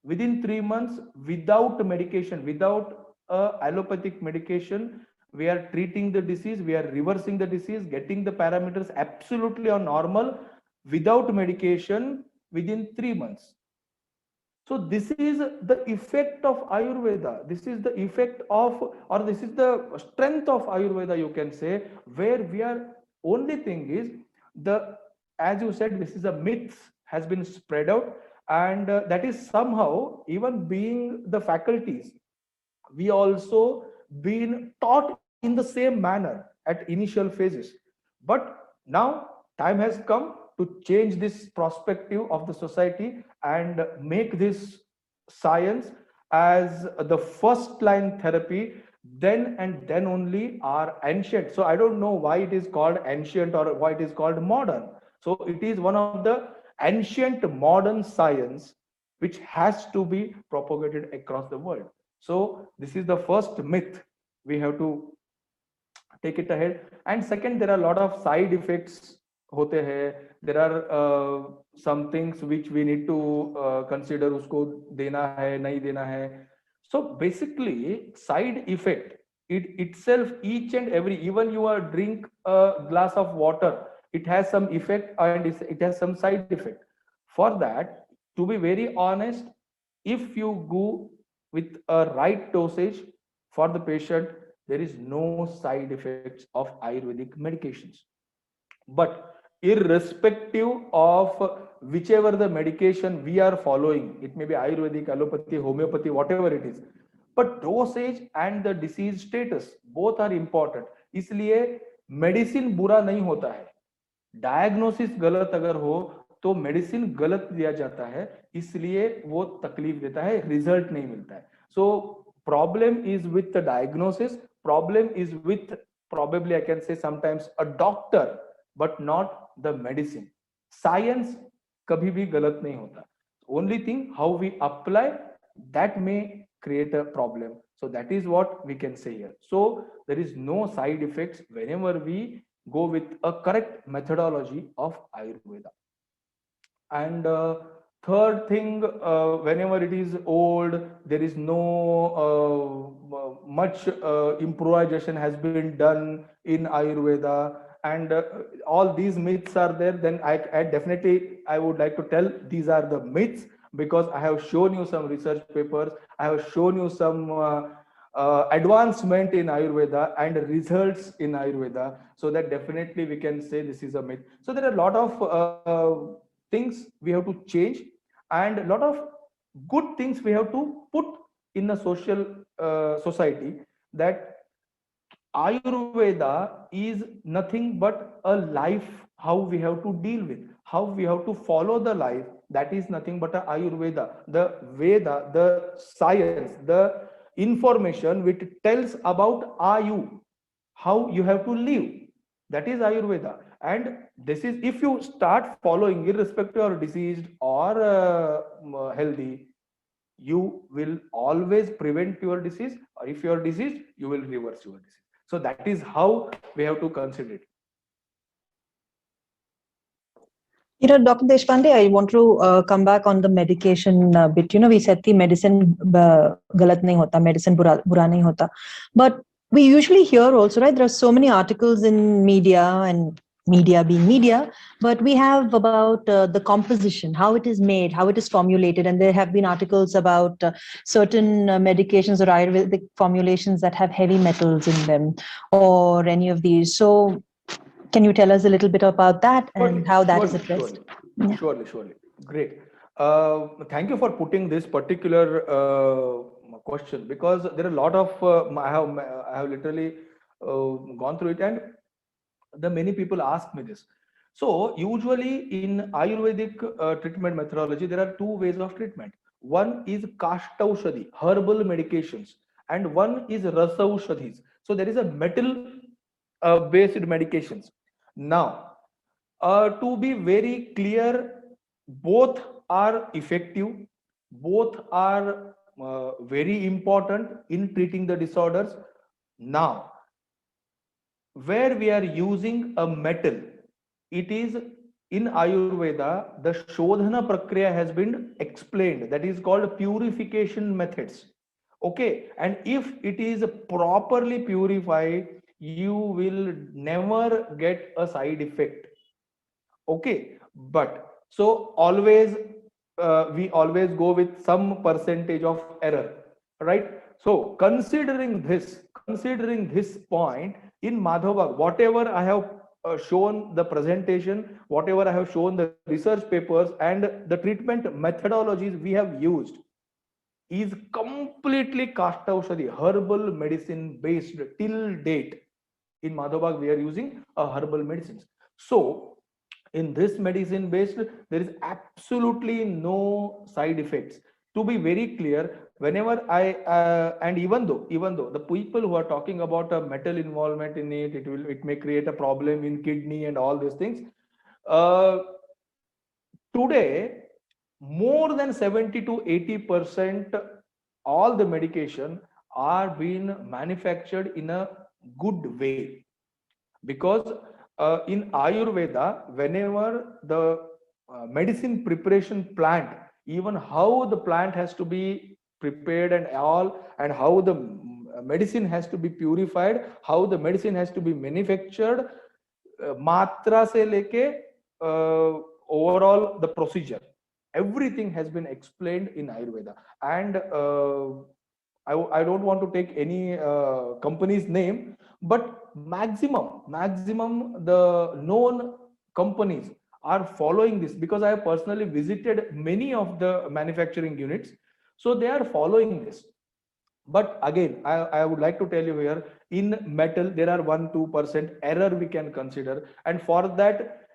Speaker 3: Within 3 months, without medication, without allopathic medication, we are treating the disease, we are reversing the disease, getting the parameters absolutely on normal without medication within 3 months. So this is the effect of Ayurveda. This is the effect of, or this is the strength of Ayurveda, you can say, where we are, only thing is the, as you said, this is a myth has been spread out, and that is somehow, even being the faculties, we also been taught in the same manner at initial phases. But now time has come to change this perspective of the society and make this science as the first line therapy, then and then only are ancient. So I don't know why it is called ancient or why it is called modern. So it is one of the ancient modern science which has to be propagated across the world. So this is the first myth we have to take it ahead. And second, there are a lot of side effects hote hai. There are some things which we need to consider, usko dena hai nahi dena hai. So basically side effect, it itself, each and every, even you are drink a glass of water, it has some effect and it has some side effect. For that, to be very honest, if you go with a right dosage for the patient, there is no side effects of Ayurvedic medications. But irrespective of whichever the medication we are following, it may be Ayurvedic, allopathy, homeopathy, whatever it is, but dosage and the disease status both are important. इसलिए medicine बुरा नहीं होता है, diagnosis गलत अगर हो तो medicine गलत दिया जाता है, इसलिए वो तकलीफ देता है, रिजल्ट नहीं मिलता है. So problem is with the diagnosis, problem is with, probably I can say sometimes, a doctor, but not the medicine. Science कभी भी गलत नहीं होता. Only thing how we apply, that may create a problem. So that is what we can say here. So there is no side effects whenever we go with a correct methodology of Ayurveda. And third thing, whenever it is old, there is no much improvisation has been done in Ayurveda, and all these myths are there. Then I definitely I would like to tell these are the myths, because I have shown you some research papers, I have shown you some advancement in Ayurveda and results in Ayurveda, so that definitely we can say this is a myth. So there are a lot of things we have to change, and a lot of good things we have to put in the social society, that Ayurveda is nothing but a life, how we have to deal with, how we have to follow the life, that is nothing but a Ayurveda. The Veda, the science, the information which tells about Ayu, how you have to live, that is Ayurveda. And this is, if you start following, irrespective of diseased or healthy, you will always prevent your disease, or if you are diseased, you will reverse your disease. So that is how we have to consider it.
Speaker 2: Dr. Deshpande, I want to come back on the medication bit. We said the medicine galat nahi hota, medicine bura nahi hota. But we usually hear also, right, there are so many articles in media, and media being media, but we have about the composition, how it is made, how it is formulated. And there have been articles about certain medications or Ayurvedic formulations that have heavy metals in them, or any of these. So can you tell us a little bit about that and how that is addressed?
Speaker 3: Surely. Great. Thank you for putting this particular question, because there are a lot of, I have literally gone through it, and the many people ask me this. So usually in Ayurvedic treatment methodology, there are two ways of treatment. One is Kashtaushadhi, herbal medications, and one is Rasaushadhis. So there is a metal based medications. Now, to be very clear, both are effective, both are very important in treating the disorders. Now, where we are using a metal, it is in Ayurveda, the Shodhana Prakriya has been explained. That is called purification methods. Okay, and if it is properly purified, you will never get a side effect. Okay, but so always we always go with some percentage of error, right? So considering this point in Madhavag, whatever I have shown the presentation, whatever I have shown the research papers and the treatment methodologies we have used is completely Kashtaushadhi, herbal medicine based till date. In Madhavag, we are using herbal medicines. So in this medicine based, there is absolutely no side effects. To be very clear, whenever I and even though the people who are talking about a metal involvement in it, it may create a problem in kidney and all these things. Uh, Today, more than 70 to 80% all the medication are being manufactured in a good way, because in Ayurveda, whenever the medicine preparation plant, even how the plant has to be prepared and all, and how the medicine has to be purified, how the medicine has to be manufactured, matra se leke overall the procedure, everything has been explained in Ayurveda. And I don't want to take any company's name, but maximum the known companies are following this, because I have personally visited many of the manufacturing units, so they are following this. But again, I would like to tell you here, in metal there are 1-2% error we can consider, and for that,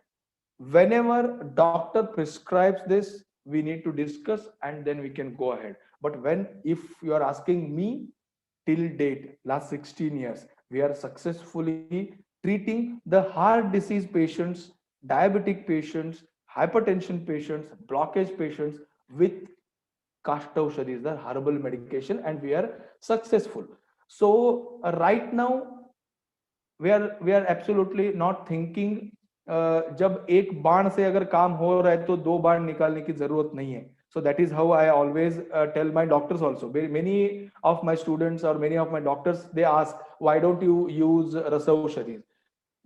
Speaker 3: whenever doctor prescribes this, we need to discuss and then we can go ahead. But when, if you are asking me, till date last 16 years we are successfully treating the heart disease patients, diabetic patients, hypertension patients, blockage patients with Kashtaushadhi is the herbal medication, and we are successful. So right now we are absolutely not thinking जब एक बाण से अगर काम हो रहा है तो दो बाण निकालने की जरूरत नहीं है. So that is how I always tell my doctors also. Many of my students or many of my doctors, they ask, why don't you use Rasaushadhis?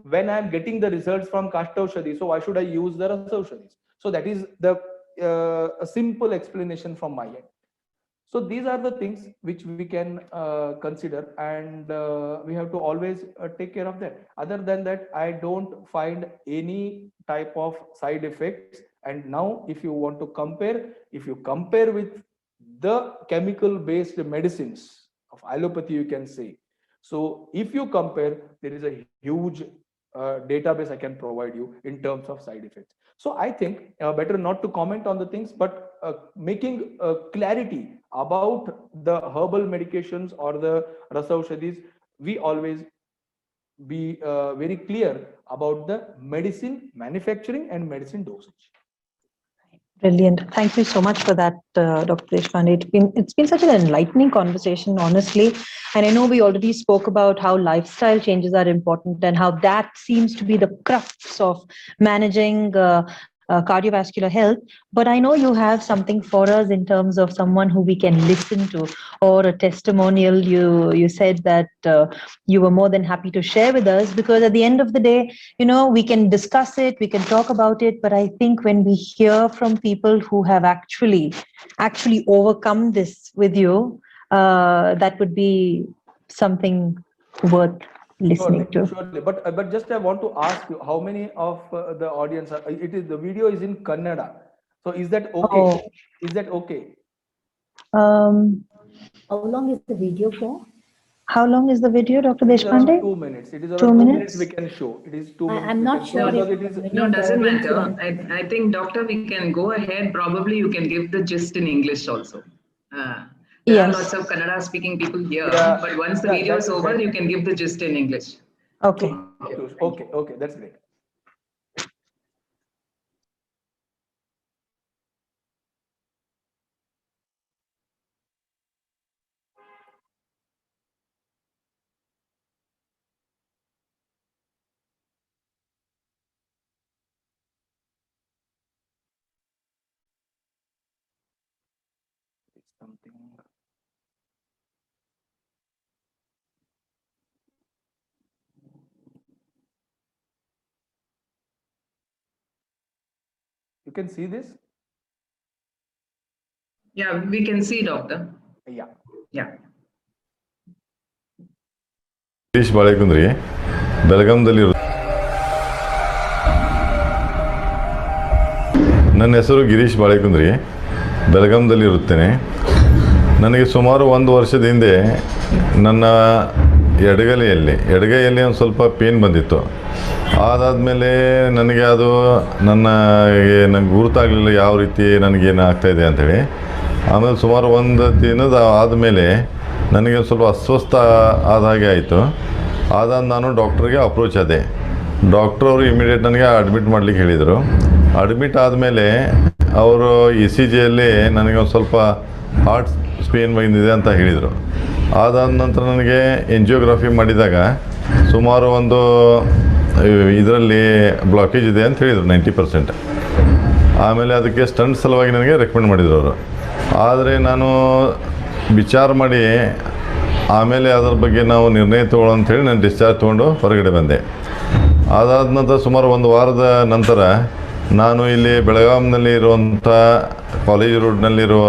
Speaker 3: When I am getting the results from Kashtaushadhi, so why should I use the Rasaushadhis? So that is the a simple explanation from my end. So these are the things which we can consider, and we have to always take care of that. Other than that, I don't find any type of side effects. And now if you want to compare, if you compare with the chemical based medicines of allopathy, you can say, so if you compare, there is a huge database I can provide you in terms of side effects. So I think better not to comment on the things, but making clarity about the herbal medications or the rasaushadhis, we always be very clear about the medicine manufacturing and medicine dosage.
Speaker 2: Brilliant. Thank you so much for that, Dr. Deshpande. It's been such an enlightening conversation, honestly. And I know we already spoke about how lifestyle changes are important and how that seems to be the crux of managing cardiovascular health. But I know you have something for us in terms of someone who we can listen to, or a testimonial. You said that you were more than happy to share with us, because at the end of the day, we can discuss it, we can talk about it, but I think when we hear from people who have actually overcome this with you, that would be something worth listening to.
Speaker 3: Surely. But just I want to ask you, how many of the audience are, it is, the video is in Kannada, so is that okay?
Speaker 2: Oh.
Speaker 3: Is that okay?
Speaker 2: Um,
Speaker 4: How long is the video for?
Speaker 2: How long is the video, Dr.
Speaker 3: It is around
Speaker 2: Deshpande?
Speaker 3: 2 minutes. It is
Speaker 2: Two
Speaker 3: around 2 minutes we
Speaker 2: minutes?
Speaker 3: can show. It is 2 minutes
Speaker 4: I'm
Speaker 3: we
Speaker 4: not
Speaker 3: can show
Speaker 4: sure
Speaker 3: because
Speaker 4: if
Speaker 3: it is.
Speaker 4: many
Speaker 1: No,
Speaker 4: of the
Speaker 1: doesn't
Speaker 4: audience
Speaker 1: matter.
Speaker 4: will.
Speaker 1: I think, Doctor, we can go ahead. Probably you can give the gist in English also. There are lots
Speaker 2: Yes.
Speaker 1: of Kannada speaking people here,
Speaker 3: Yeah,
Speaker 1: but once the
Speaker 3: yeah,
Speaker 1: video is over, you
Speaker 3: that.
Speaker 1: can give the gist in English.
Speaker 2: Okay.
Speaker 3: Sure, sure. Okay, okay, that's great. It's something. You can see this?
Speaker 1: Yeah, we can see, Doctor.
Speaker 3: Yeah.
Speaker 1: Yeah.
Speaker 5: Girish Balekundri ಬೆಳಗಾಂದಲ್ಲಿ ನನ್ನ ಹೆಸರು ಗಿರೀಶ್ ಬಾಳೆಕುಂದ್ರಿ ಬೆಳಗಾಂದಲ್ಲಿ ಇರುತ್ತೇನೆ. ನನಗೆ ಸುಮಾರು 1 ವರ್ಷದ ಹಿಂದೆ ನನ್ನ ಎಡಗೈಯಲ್ಲಿ ಒಂದು ಸ್ವಲ್ಪ ಪೇನ್ ಬಂದಿತ್ತು. ಅದಾದಮೇಲೆ ನನಗೆ ಅದು ನಂಗೆ ಗುರುತಾಗಲಿಲ್ಲ ಯಾವ ರೀತಿ ನನಗೇನು ಆಗ್ತಾಯಿದೆ ಅಂಥೇಳಿ. ಆಮೇಲೆ ಸುಮಾರು ಒಂದು ದಿನದ ಆದಮೇಲೆ ನನಗೆ ಸ್ವಲ್ಪ ಅಸ್ವಸ್ಥ ಆದ ಹಾಗೆ ಆಯಿತು. ಅದಾದ ನಾನು ಡಾಕ್ಟ್ರಿಗೆ ಅಪ್ರೋಚ್ ಆದೆ. ಡಾಕ್ಟ್ರವರು ಇಮಿಡಿಯೇಟ್ ನನಗೆ ಅಡ್ಮಿಟ್ ಮಾಡಲಿಕ್ಕೆ ಹೇಳಿದರು. ಅಡ್ಮಿಟ್ ಆದಮೇಲೆ ಅವರು ಇ ಸಿ ಜಿಯಲ್ಲಿ ನನಗೆ ಒಂದು ಸ್ವಲ್ಪ ಹಾರ್ಟ್ ಸ್ಪೇನ್ ಬಂದಿದೆ ಅಂತ ಹೇಳಿದರು. ಅದಾದ ನಂತರ ನನಗೆ ಎಂಜಿಯೋಗ್ರಫಿ ಮಾಡಿದಾಗ ಸುಮಾರು ಒಂದು ಇದರಲ್ಲಿ ಬ್ಲಾಕೇಜ್ ಇದೆ ಅಂತ ಹೇಳಿದರು 90%. ಆಮೇಲೆ ಅದಕ್ಕೆ ಸ್ಟಂಟ್ ಸಲುವಾಗಿ ನನಗೆ ರೆಕಮೆಂಡ್ ಮಾಡಿದರು ಅವರು. ಆದರೆ ನಾನು ವಿಚಾರ ಮಾಡಿ ಆಮೇಲೆ ಅದರ ಬಗ್ಗೆ ನಾವು ನಿರ್ಣಯ ತಗೊಳ್ಳೋ ಅಂಥೇಳಿ ನಾನು ಡಿಸ್ಚಾರ್ಜ್ ತೊಗೊಂಡು ಹೊರಗಡೆ ಬಂದೆ. ಅದಾದ ನಂತರ ಸುಮಾರು 1 ವಾರದ ನಂತರ ನಾನು ಇಲ್ಲಿ ಬೆಳಗಾಂನಲ್ಲಿ ಇರುವಂಥ ಕಾಲೇಜ್ ರೋಡ್ನಲ್ಲಿರುವ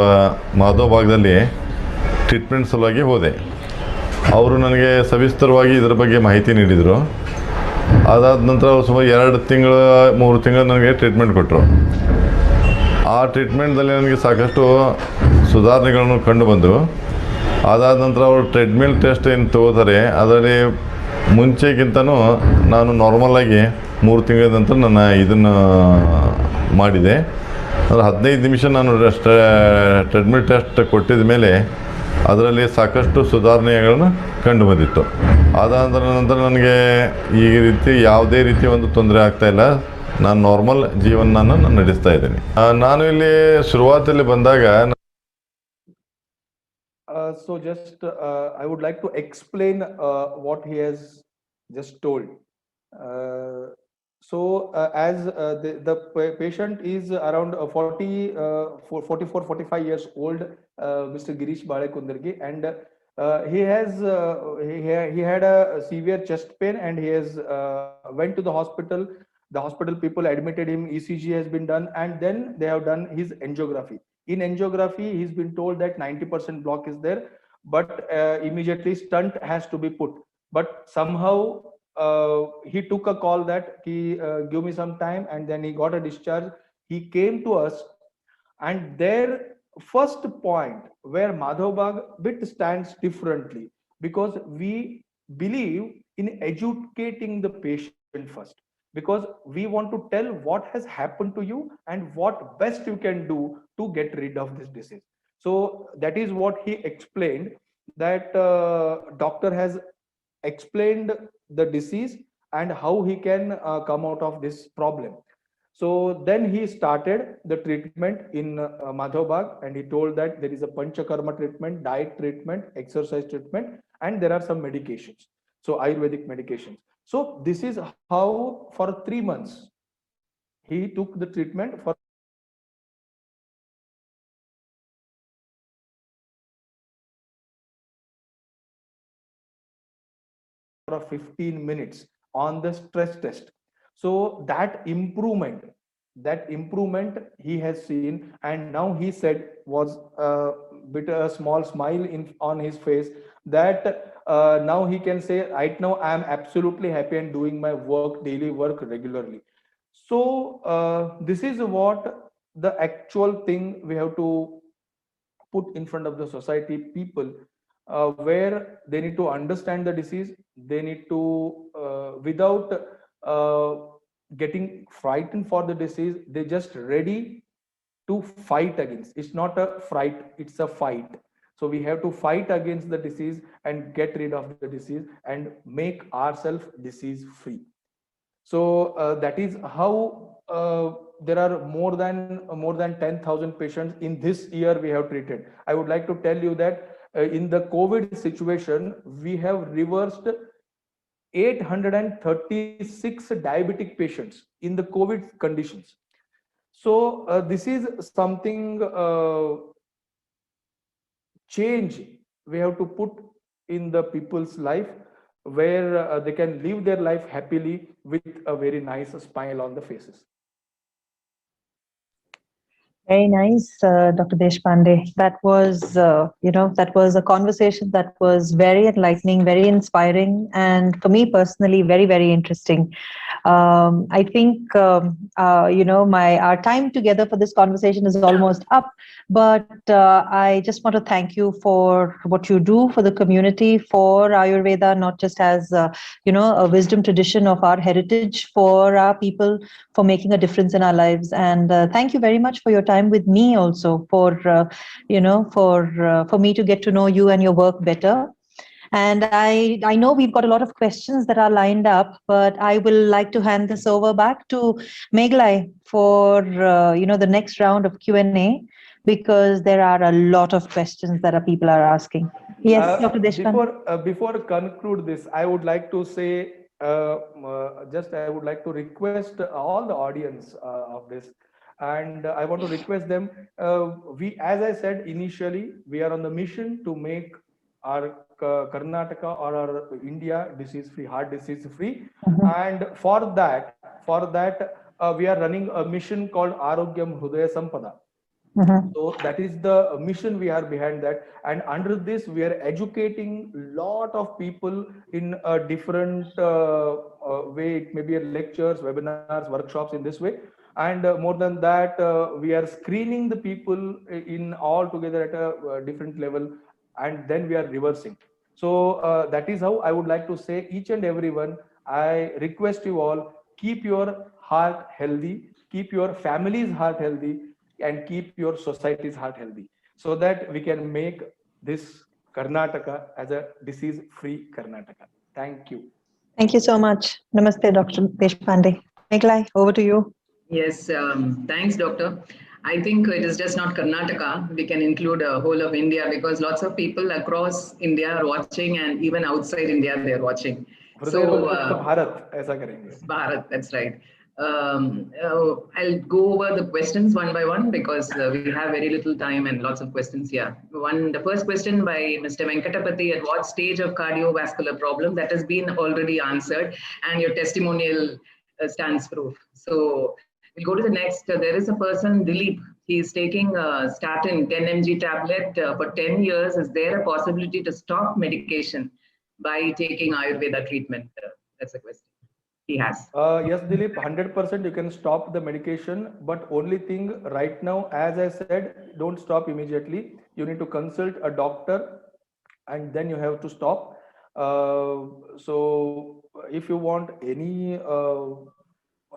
Speaker 5: ಮಾಧವ ಭಾಗದಲ್ಲಿ ಟ್ರೀಟ್ಮೆಂಟ್ ಸಲುವಾಗಿ ಹೋದೆ. ಅವರು ನನಗೆ ಸವಿಸ್ತರವಾಗಿ ಇದರ ಬಗ್ಗೆ ಮಾಹಿತಿ ನೀಡಿದರು. ಅದಾದ ನಂತರ ಅವರು ಸುಮಾರು 2 ತಿಂಗಳು 3 ತಿಂಗಳು ನನಗೆ ಟ್ರೀಟ್ಮೆಂಟ್ ಕೊಟ್ಟರು. ಆ ಟ್ರೀಟ್ಮೆಂಟ್ದಲ್ಲಿ ನನಗೆ ಸಾಕಷ್ಟು ಸುಧಾರಣೆಗಳನ್ನು ಕಂಡು ಬಂದವು. ಅದಾದ ನಂತರ ಅವರು ಟ್ರೆಡ್ಮಿಲ್ ಟೆಸ್ಟ್ ಏನು ತಗೋತಾರೆ ಅದರಲ್ಲಿ ಮುಂಚೆಗಿಂತನೂ ನಾನು ನಾರ್ಮಲಾಗಿ 3 ತಿಂಗಳ ನಂತರ ನನ್ನ ಇದನ್ನು ಮಾಡಿದೆ. ಅಂದರೆ 15 ನಿಮಿಷ ನಾನು ಟ್ರೆಡ್ಮಿಲ್ ಟೆಸ್ಟ್ ಕೊಟ್ಟಿದ ಮೇಲೆ ಅದರಲ್ಲಿ ಸಾಕಷ್ಟು ಸುಧಾರಣೆಗಳನ್ನು ಕಂಡು ಬಂದಿತ್ತು. ಅದಾದ ನಂತರ ನನಗೆ ಈ ರೀತಿ ಯಾವುದೇ ರೀತಿ ಒಂದು ತೊಂದರೆ ಆಗ್ತಾಯಿಲ್ಲ. ನಾನು ನಾರ್ಮಲ್ ಜೀವನನ ನಡೆಸ್ತಾ ಇದ್ದೀನಿ. ನಾನು ಇಲ್ಲಿ ಶುರುವಾತಲ್ಲಿ ಬಂದಾಗ
Speaker 3: So just I would like to explain what he has just told. As the patient is around 44, 45 years old, Mr. Girish Balekundargi, and he had a severe chest pain, and he has went to the hospital. The hospital people admitted him. ECG has been done, and then they have done his angiography. In angiography, he's been told that 90% block is there, but immediately stunt has to be put. But somehow he took a call that he give me some time, and then he got a discharge. He came to us, and their first point where Madhavbag bit stands differently, because we believe in educating the patient first, because we want to tell what has happened to you and what best you can do to get rid of this disease. So that is what he explained, that doctor has explained the disease and how he can come out of this problem. So then he started the treatment in Madhavbag, and he told that there is a panchakarma treatment, diet treatment, exercise treatment, and there are some medications, so Ayurvedic medications. So this is how for 3 months he took the treatment for 15 minutes on the stress test. So that improvement he has seen, and now he said was a bit a small smile on his face, that now he can say, right now I am absolutely happy and doing my work, daily work regularly. So this is what the actual thing we have to put in front of the society people. where they need to understand the disease. They need to, without getting frightened for the disease, they just ready to fight against. It's not a fright, it's a fight. So we have to fight against the disease and get rid of the disease and make ourselves disease free. So that is how there are more than 10,000 patients in this year we have treated. I would like to tell you that in the COVID situation, we have reversed 836 diabetic patients in the COVID conditions. So this is something change we have to put in the people's life, where they can live their life happily with a very nice smile on the faces.
Speaker 2: Very nice, Dr. Deshpande. That was, that was a conversation that was very enlightening, very inspiring, and for me personally, very, very interesting. I think, our time together for this conversation is almost up, but I just want to thank you for what you do for the community, for Ayurveda, not just as, a wisdom tradition of our heritage for our people, for making a difference in our lives. And thank you very much for your time with me also, for me to get to know you and your work better. And I know we've got a lot of questions that are lined up, but I will like to hand this over back to Meghlai for the next round of Q&A, because there are a lot of questions that people are asking. Yes, Dr. Deshpande.
Speaker 3: Before conclude this, I would like to say, I would like to request all the audience of this, and I want to request them. As I said initially, we are on the mission to make our Karnataka or our India disease free, heart disease free, and for that we are running a mission called Arogyam Hrudaya Sampada. So that is the mission we are behind that, and under this we are educating lot of people in a different way. It may be lectures, webinars, workshops in this way, and more than that, we are screening the people in all together at a different level, and then we are reversing. So that is how I would like to say, each and everyone, I request you all, keep your heart healthy, keep your family's heart healthy, and keep your society's heart healthy, so that we can make this Karnataka as a disease-free Karnataka. Thank you.
Speaker 2: Thank you so much. Namaste, Dr. Deshpande. Meghlai, over to you.
Speaker 1: Yes, thanks, Doctor. I think it is just not Karnataka. We can include a whole of India, because lots of people across India are watching, and even outside India they are watching. So Bharat, that's right. I'll go over the questions one by one, because we have very little time and lots of questions here. The first question by Mr. Venkatapati: at what stage of cardiovascular problem? That has been already answered, and your testimonial stands proof. So we'll go to the next. There is a person, Dilip. He is taking statin 10 mg tablet for 10 years. Is there a possibility to stop medication by taking Ayurveda treatment? That's a question he has.
Speaker 3: Yes, Dilip, 100% you can stop the medication, but only thing right now, as I said, don't stop immediately. You need to consult a doctor, and then you have to stop. So if you want any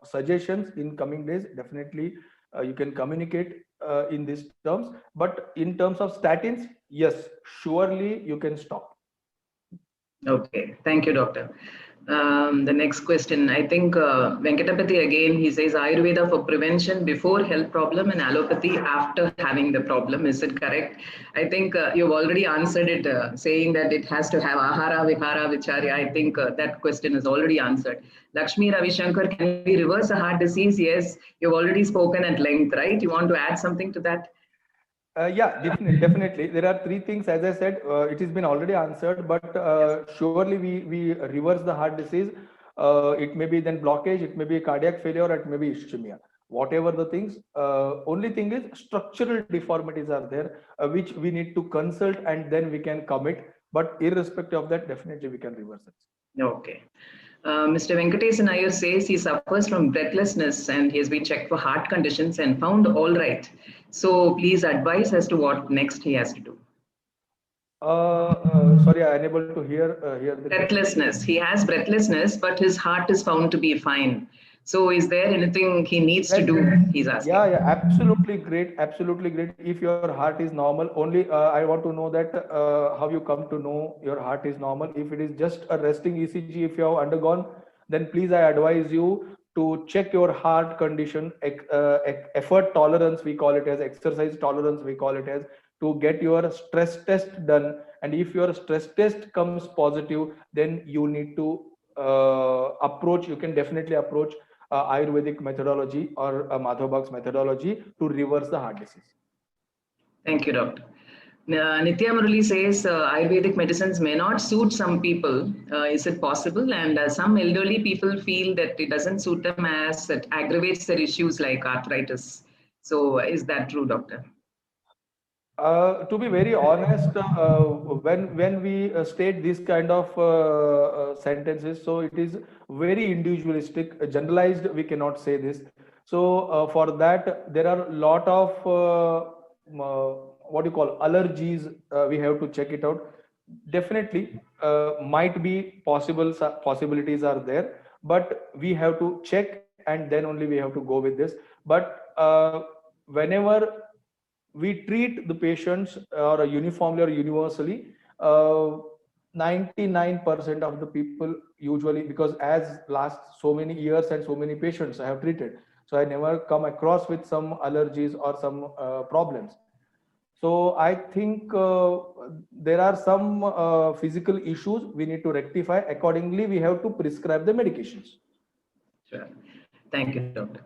Speaker 3: suggestions in coming days, definitely you can communicate in these terms. But in terms of statins, yes, surely you can stop.
Speaker 1: Okay, thank you, doctor. The next question, I think Venkatapati again, he says Ayurveda for prevention before health problem and allopathy after having the problem. Is it correct? I think you've already answered it, saying that it has to have ahara, vihara, vicharya. I think that question is already answered. Lakshmi Ravishankar, can we reverse a heart disease? Yes, you've already spoken at length, right? You want to add something to that?
Speaker 3: Yeah, definitely. There are three things, as I said, it has been already answered, but surely we reverse the heart disease. It may be then blockage, it may be cardiac failure, or it may be ischemia. Whatever the things, only thing is structural deformities are there, which we need to consult, and then we can commit. But irrespective of that, definitely we can reverse it.
Speaker 1: Okay. Mr. Venkatesan Iyer says he suffers from breathlessness and he has been checked for heart conditions and found all right. So please advise as to what next he has to do.
Speaker 3: Sorry, I'm unable to hear the question.
Speaker 1: Breathlessness. He has breathlessness, but his heart is found to be fine. So, is there anything he needs to do? He's asking.
Speaker 3: Yeah, absolutely great, absolutely great. If your heart is normal, only I want to know that how you come to know your heart is normal. If it is just a resting ECG, if you have undergone, then please I advise you to check your heart condition, effort tolerance, we call it as exercise tolerance, we call it as, to get your stress test done. And if your stress test comes positive, then you need to approach, you can definitely approach Ayurvedic methodology or a Madhavbhak's methodology to reverse the heart disease.
Speaker 1: Thank you, Doctor. Nitya Murali says Ayurvedic medicines may not suit some people. Is it possible? And some elderly people feel that it doesn't suit them as it aggravates their issues like arthritis. So, is that true, Doctor?
Speaker 3: To be very honest, when we state this kind of sentences, so it is very individualistic, generalized. We cannot say this. So for that, there are a lot of what you call allergies. We have to check it out. Definitely, might be possibilities are there, but we have to check and then only we have to go with this. But whenever we treat the patients uniformly or universally, 99% of the people usually, because as last so many years and so many patients I have treated, so I never come across with some allergies or some problems. So I think there are some physical issues we need to rectify. Accordingly, we have to prescribe the medications.
Speaker 1: Sure. Thank you, Doctor.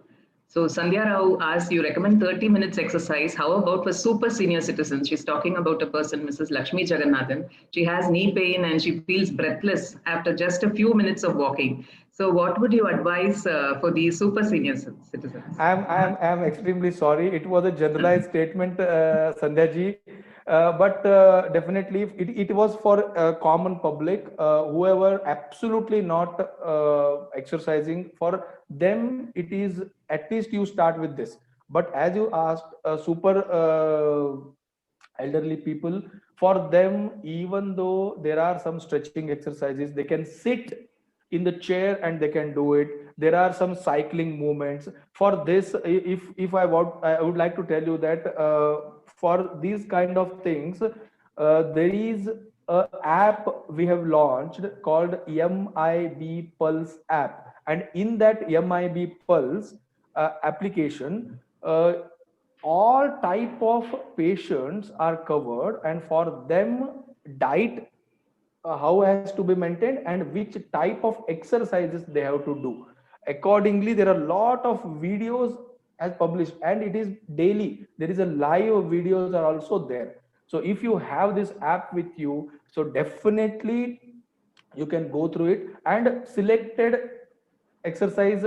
Speaker 1: So Sandhya Rao asks, you recommend 30 minutes exercise. How about for super senior citizens? She's talking about a person, Mrs. Lakshmi Jagannathan. She has knee pain and she feels breathless after just a few minutes of walking. So what would you advise for these super senior citizens?
Speaker 3: I'm extremely sorry. It was a generalized statement, Sandhya ji. But definitely it was for common public, whoever absolutely not exercising, for them it is, at least you start with this. But as you asked, super elderly people, for them, even though there are some stretching exercises, they can sit in the chair and they can do it. There are some cycling movements. For this, if I would like to tell you that for these kind of things, there is an app we have launched called MIB Pulse app, and in that MIB Pulse application, all type of patients are covered, and for them diet how has to be maintained and which type of exercises they have to do. Accordingly, there are a lot of videos as published, and it is daily. There is a live videos are also there. So if you have this app with you, so definitely you can go through it, and selected exercise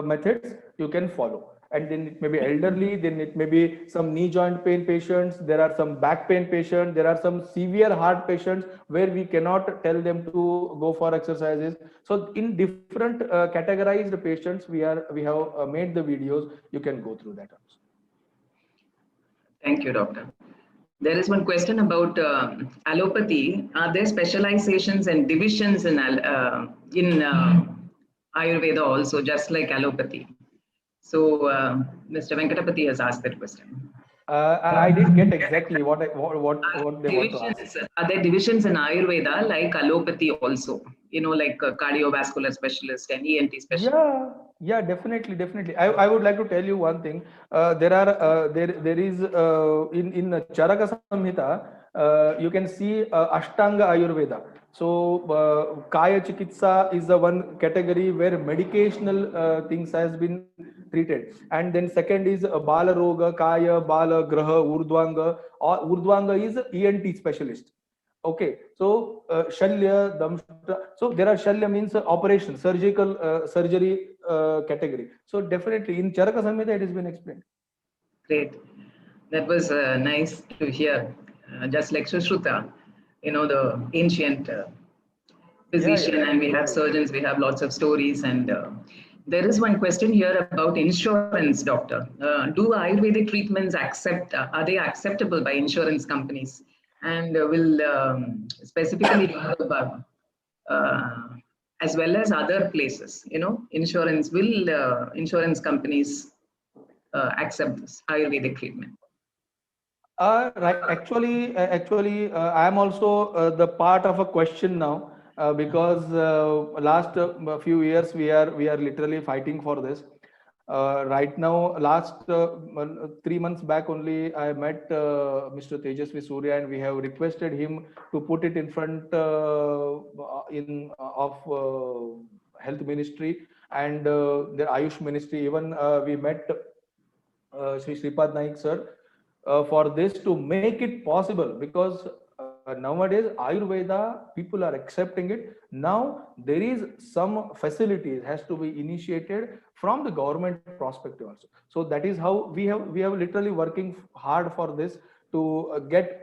Speaker 3: methods you can follow. And then it may be elderly, then it may be some knee joint pain patients, there are some back pain patients, there are some severe heart patients where we cannot tell them to go for exercises. So in different categorized patients, we have made the videos. You can go through that also.
Speaker 1: Thank you, Doctor. There is one question about allopathy. Are there specializations and divisions in Ayurveda also, just like allopathy? So Mr. Venkatapati has asked that question.
Speaker 3: I didn't get exactly what they want to ask.
Speaker 1: Are there divisions in Ayurveda like allopathy also? You know, like a cardiovascular specialist and ENT specialist.
Speaker 3: Yeah, definitely. I would like to tell you one thing. There is in Charaka Samhita, you can see Ashtanga Ayurveda. So Kaya Chikitsa is the one category where medicational things has been treated, and then second is Bala Roga, Kaya, Bala, Graha, Urdhvanga. Urdhvanga is ENT specialist. Okay, so Shalya, Damshta. So there are Shalya means operation, surgical surgery category. So definitely in Charaka Samhita it has been explained.
Speaker 1: Great, that was nice to hear. Just like Sushruta, you know, the ancient physician, and we have surgeons, we have lots of stories. And there is one question here about insurance, doctor. Do Ayurvedic treatments are they acceptable by insurance companies? and we'll specifically talk about as well as other places. Insurance companies accept this Ayurvedic treatment?
Speaker 3: Right. I am also the part of a question now, because last few years we are literally fighting for this. Right now, last 3 months back only, I met Mr. Tejasvi Surya, and we have requested him to put it in front of Health Ministry and the Ayush Ministry. Even we met Sri Sripad Naik sir for this to make it possible, because nowadays Ayurveda people are accepting it. Now there is some facilities has to be initiated from the government perspective also. So that is how we have literally working hard for this to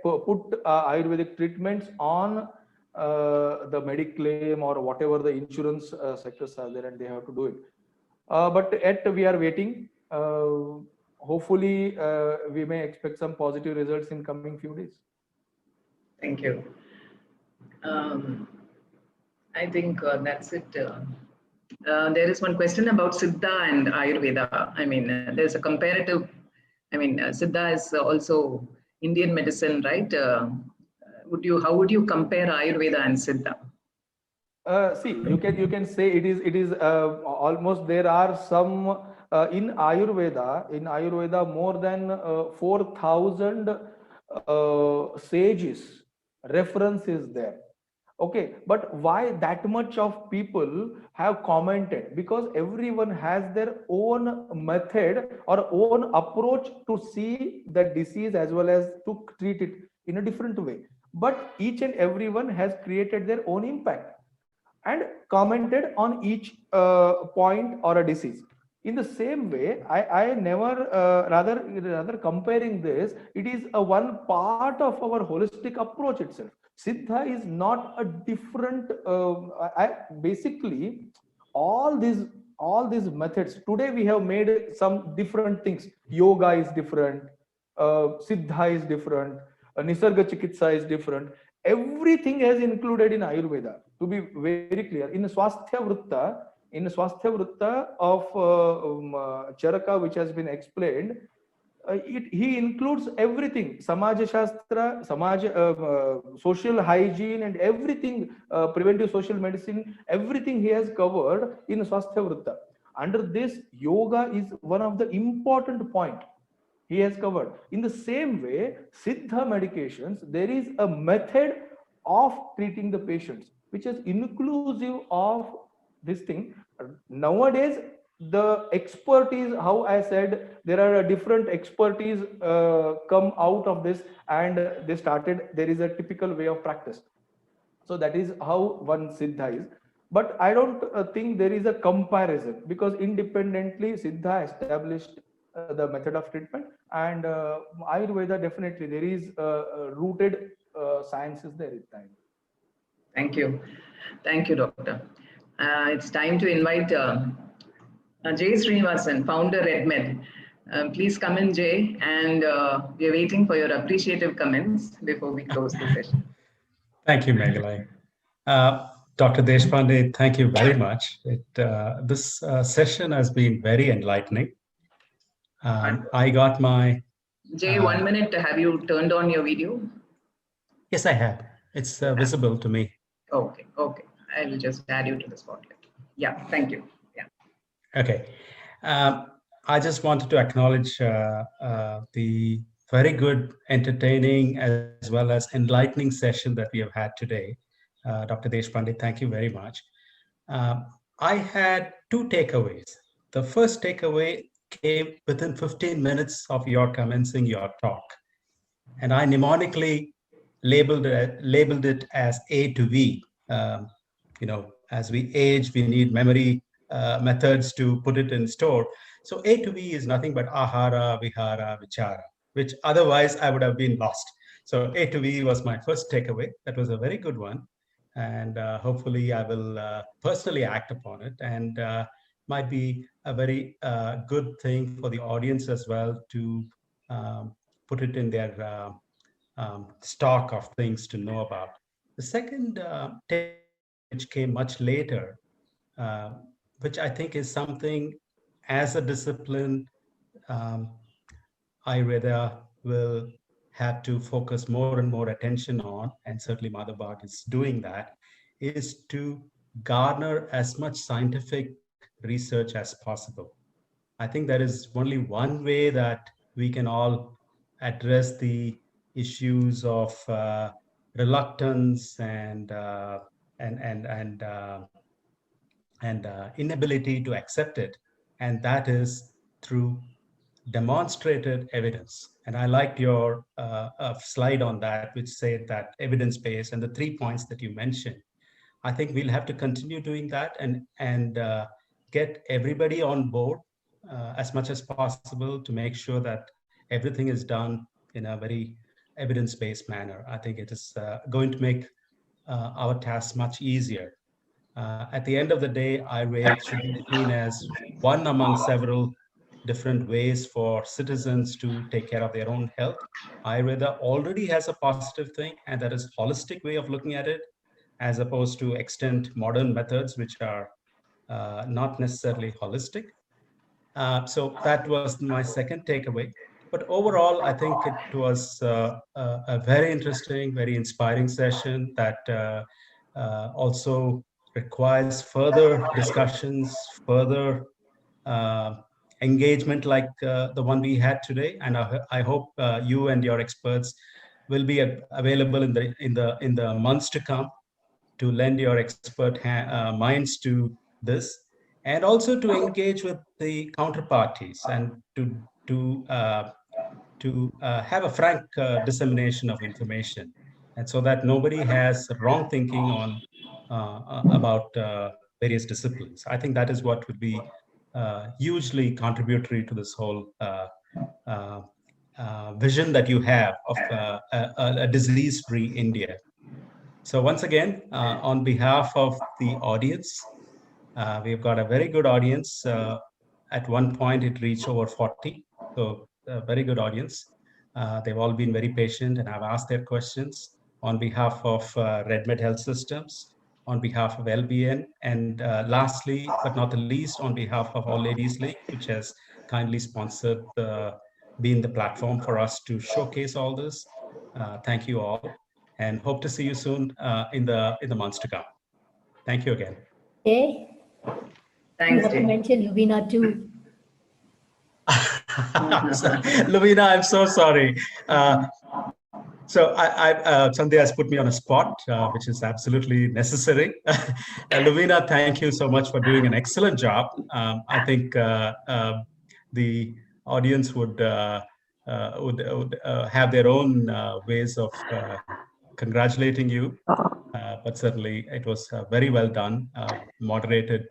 Speaker 3: put Ayurvedic treatments on the Mediclaim or whatever the insurance sectors are there, and they have to do it. But yet we are waiting. Hopefully, we may expect some positive results in coming few days.
Speaker 1: Thank you. I think that's it. There is one question about Siddha and Ayurveda. I mean, there's a comparative. I mean, Siddha is also Indian medicine, right? How would you compare Ayurveda and Siddha?
Speaker 3: See, you can say it is almost, there are some in Ayurveda more than 4,000 sages reference is there. Okay, but why that much of people have commented? Because everyone has their own method or own approach to see the disease as well as to treat it in a different way. But each and everyone has created their own impact and commented on each point or a disease. In the same way, I never rather comparing this, it is a one part of our holistic approach itself. Siddha is not a different. Basically, all these methods today we have made some different things. Yoga is different, Siddha is different, Nisarga Chikitsa is different. Everything is included in Ayurveda. To be very clear, in Swasthya Vritta of Charaka, which has been explained, he includes everything: Samaj Shastra, social hygiene, and everything, preventive social medicine, everything he has covered in Swasthya Vritta. Under this, yoga is one of the important point he has covered. In the same way, Siddha medications, there is a method of treating the patients, which is inclusive of this thing. Nowadays, the expertise, how I said, there are different expertise come out of this, and they started, there is a typical way of practice. So that is how one Siddha is. But I don't think there is a comparison, because independently Siddha established the method of treatment, and Ayurveda, definitely there is rooted sciences there in time.
Speaker 1: Thank you. Thank you, Doctor. It's time to invite Jay Srinivasan, founder RedMed. Please come in, Jay, and we are waiting for your appreciative comments before we close the session.
Speaker 4: Thank you, Megalai. Dr. Deshpande, thank you very much. This session has been very enlightening. I got my...
Speaker 1: Jay, 1 minute. Have you turned on your video?
Speaker 4: Yes, I have. It's visible to me.
Speaker 1: Okay. I will just add you to the spotlight. Yeah, thank you. Yeah.
Speaker 4: Okay. I just wanted to acknowledge the very good, entertaining, as well as enlightening session that we have had today. Dr. Deshpande, thank you very much. I had two takeaways. The first takeaway came within 15 minutes of your commencing your talk. And I mnemonically labeled it as A to V. As we age, we need memory methods to put it in store. So A to V is nothing but ahara, vihara, vichara, which otherwise I would have been lost. So A to V was my first takeaway. That was a very good one. And hopefully I will personally act upon it, and might be a very good thing for the audience as well to put it in their stock of things to know about. The second take, which came much later, which I think is something as a discipline, Ayurveda will have to focus more and more attention on, and certainly Mother Bhag is doing that, is to garner as much scientific research as possible. I think there is only one way that we can all address the issues of reluctance and inability to accept it, and that is through demonstrated evidence. And I liked your slide on that, which said that evidence-based and the 3 points that you mentioned. I think we'll have to continue doing that and get everybody on board as much as possible to make sure that everything is done in a very evidence-based manner. I think it is going to make our tasks much easier. At the end of the day, Ayurveda should be seen as one among several different ways for citizens to take care of their own health. Ayurveda already has a positive thing, and that is holistic way of looking at it, as opposed to extant modern methods, which are not necessarily holistic. So that was my second takeaway. But overall, I think it was a very interesting, very inspiring session that also requires further discussions, further engagement like the one we had today. And I hope you and your experts will be available in the months to come to lend your expert minds to this, and also to engage with the counterparties and to have a frank dissemination of information, and so that nobody has wrong thinking on about various disciplines. I think that is what would be hugely contributory to this whole vision that you have of a disease-free India. So once again, on behalf of the audience, we've got a very good audience. At one point, it reached over 40, so a very good audience. They've all been very patient and have asked their questions on behalf of RedMed Health Systems, on behalf of LBN, and lastly, but not the least, on behalf of All Ladies League, which has kindly sponsored been the platform for us to showcase all this. Thank you all, and hope to see you soon in the months to come. Thank you again.
Speaker 6: Okay.
Speaker 1: Thanks,
Speaker 6: You have to
Speaker 1: Jay.
Speaker 6: mention Lubina too.
Speaker 4: Lubina, I'm so sorry. So Sandhya has put me on a spot, which is absolutely necessary. Lubina, thank you so much for doing an excellent job. I think the audience would have their own ways of congratulating you. But certainly it was very well done, moderated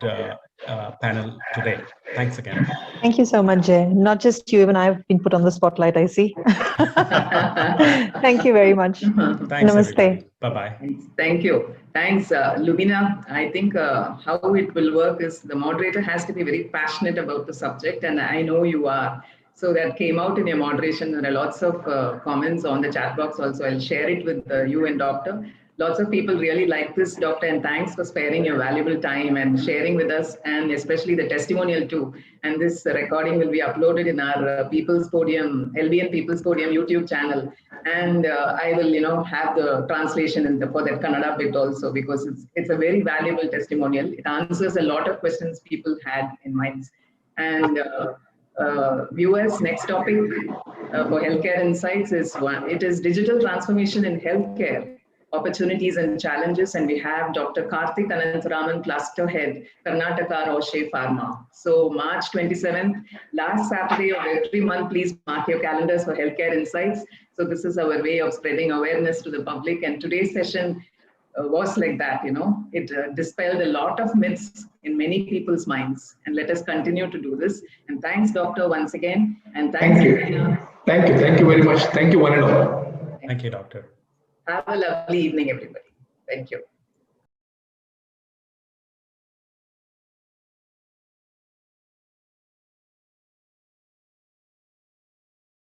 Speaker 4: panel today. Thanks again.
Speaker 2: Thank you so much, Jay. Not just you, even I've been put on the spotlight, I see. Thank you very much.
Speaker 4: Thanks,
Speaker 2: Namaste.
Speaker 4: Bye-bye.
Speaker 1: Thank you. Thanks, Lubina. I think how it will work is the moderator has to be very passionate about the subject, and I know you are. So that came out in your moderation. There are lots of comments on the chat box also. I'll share it with you and Doctor. Lots of people really like this, Doctor, and thanks for sparing your valuable time and sharing with us, and especially the testimonial too. And this recording will be uploaded in our People's Podium, LBN People's Podium YouTube channel. And I will, have the translation for that Kannada bit also, because it's a very valuable testimonial. It answers a lot of questions people had in minds. And viewers, next topic for Healthcare Insights is it is digital transformation in healthcare, opportunities and challenges, and we have Dr. Karthik Anantaraman, Cluster Head, Karnataka Roche Pharma. So March 27th, last Saturday of every month, please mark your calendars for Healthcare Insights. So this is our way of spreading awareness to the public, and today's session was like that, it dispelled a lot of myths in many people's minds, and let us continue to do this. And thanks, Doctor, once again, and thank you.
Speaker 3: Thank you very much. Thank you, one and all.
Speaker 4: Thank you, Doctor.
Speaker 1: Have a lovely evening, everybody. Thank you.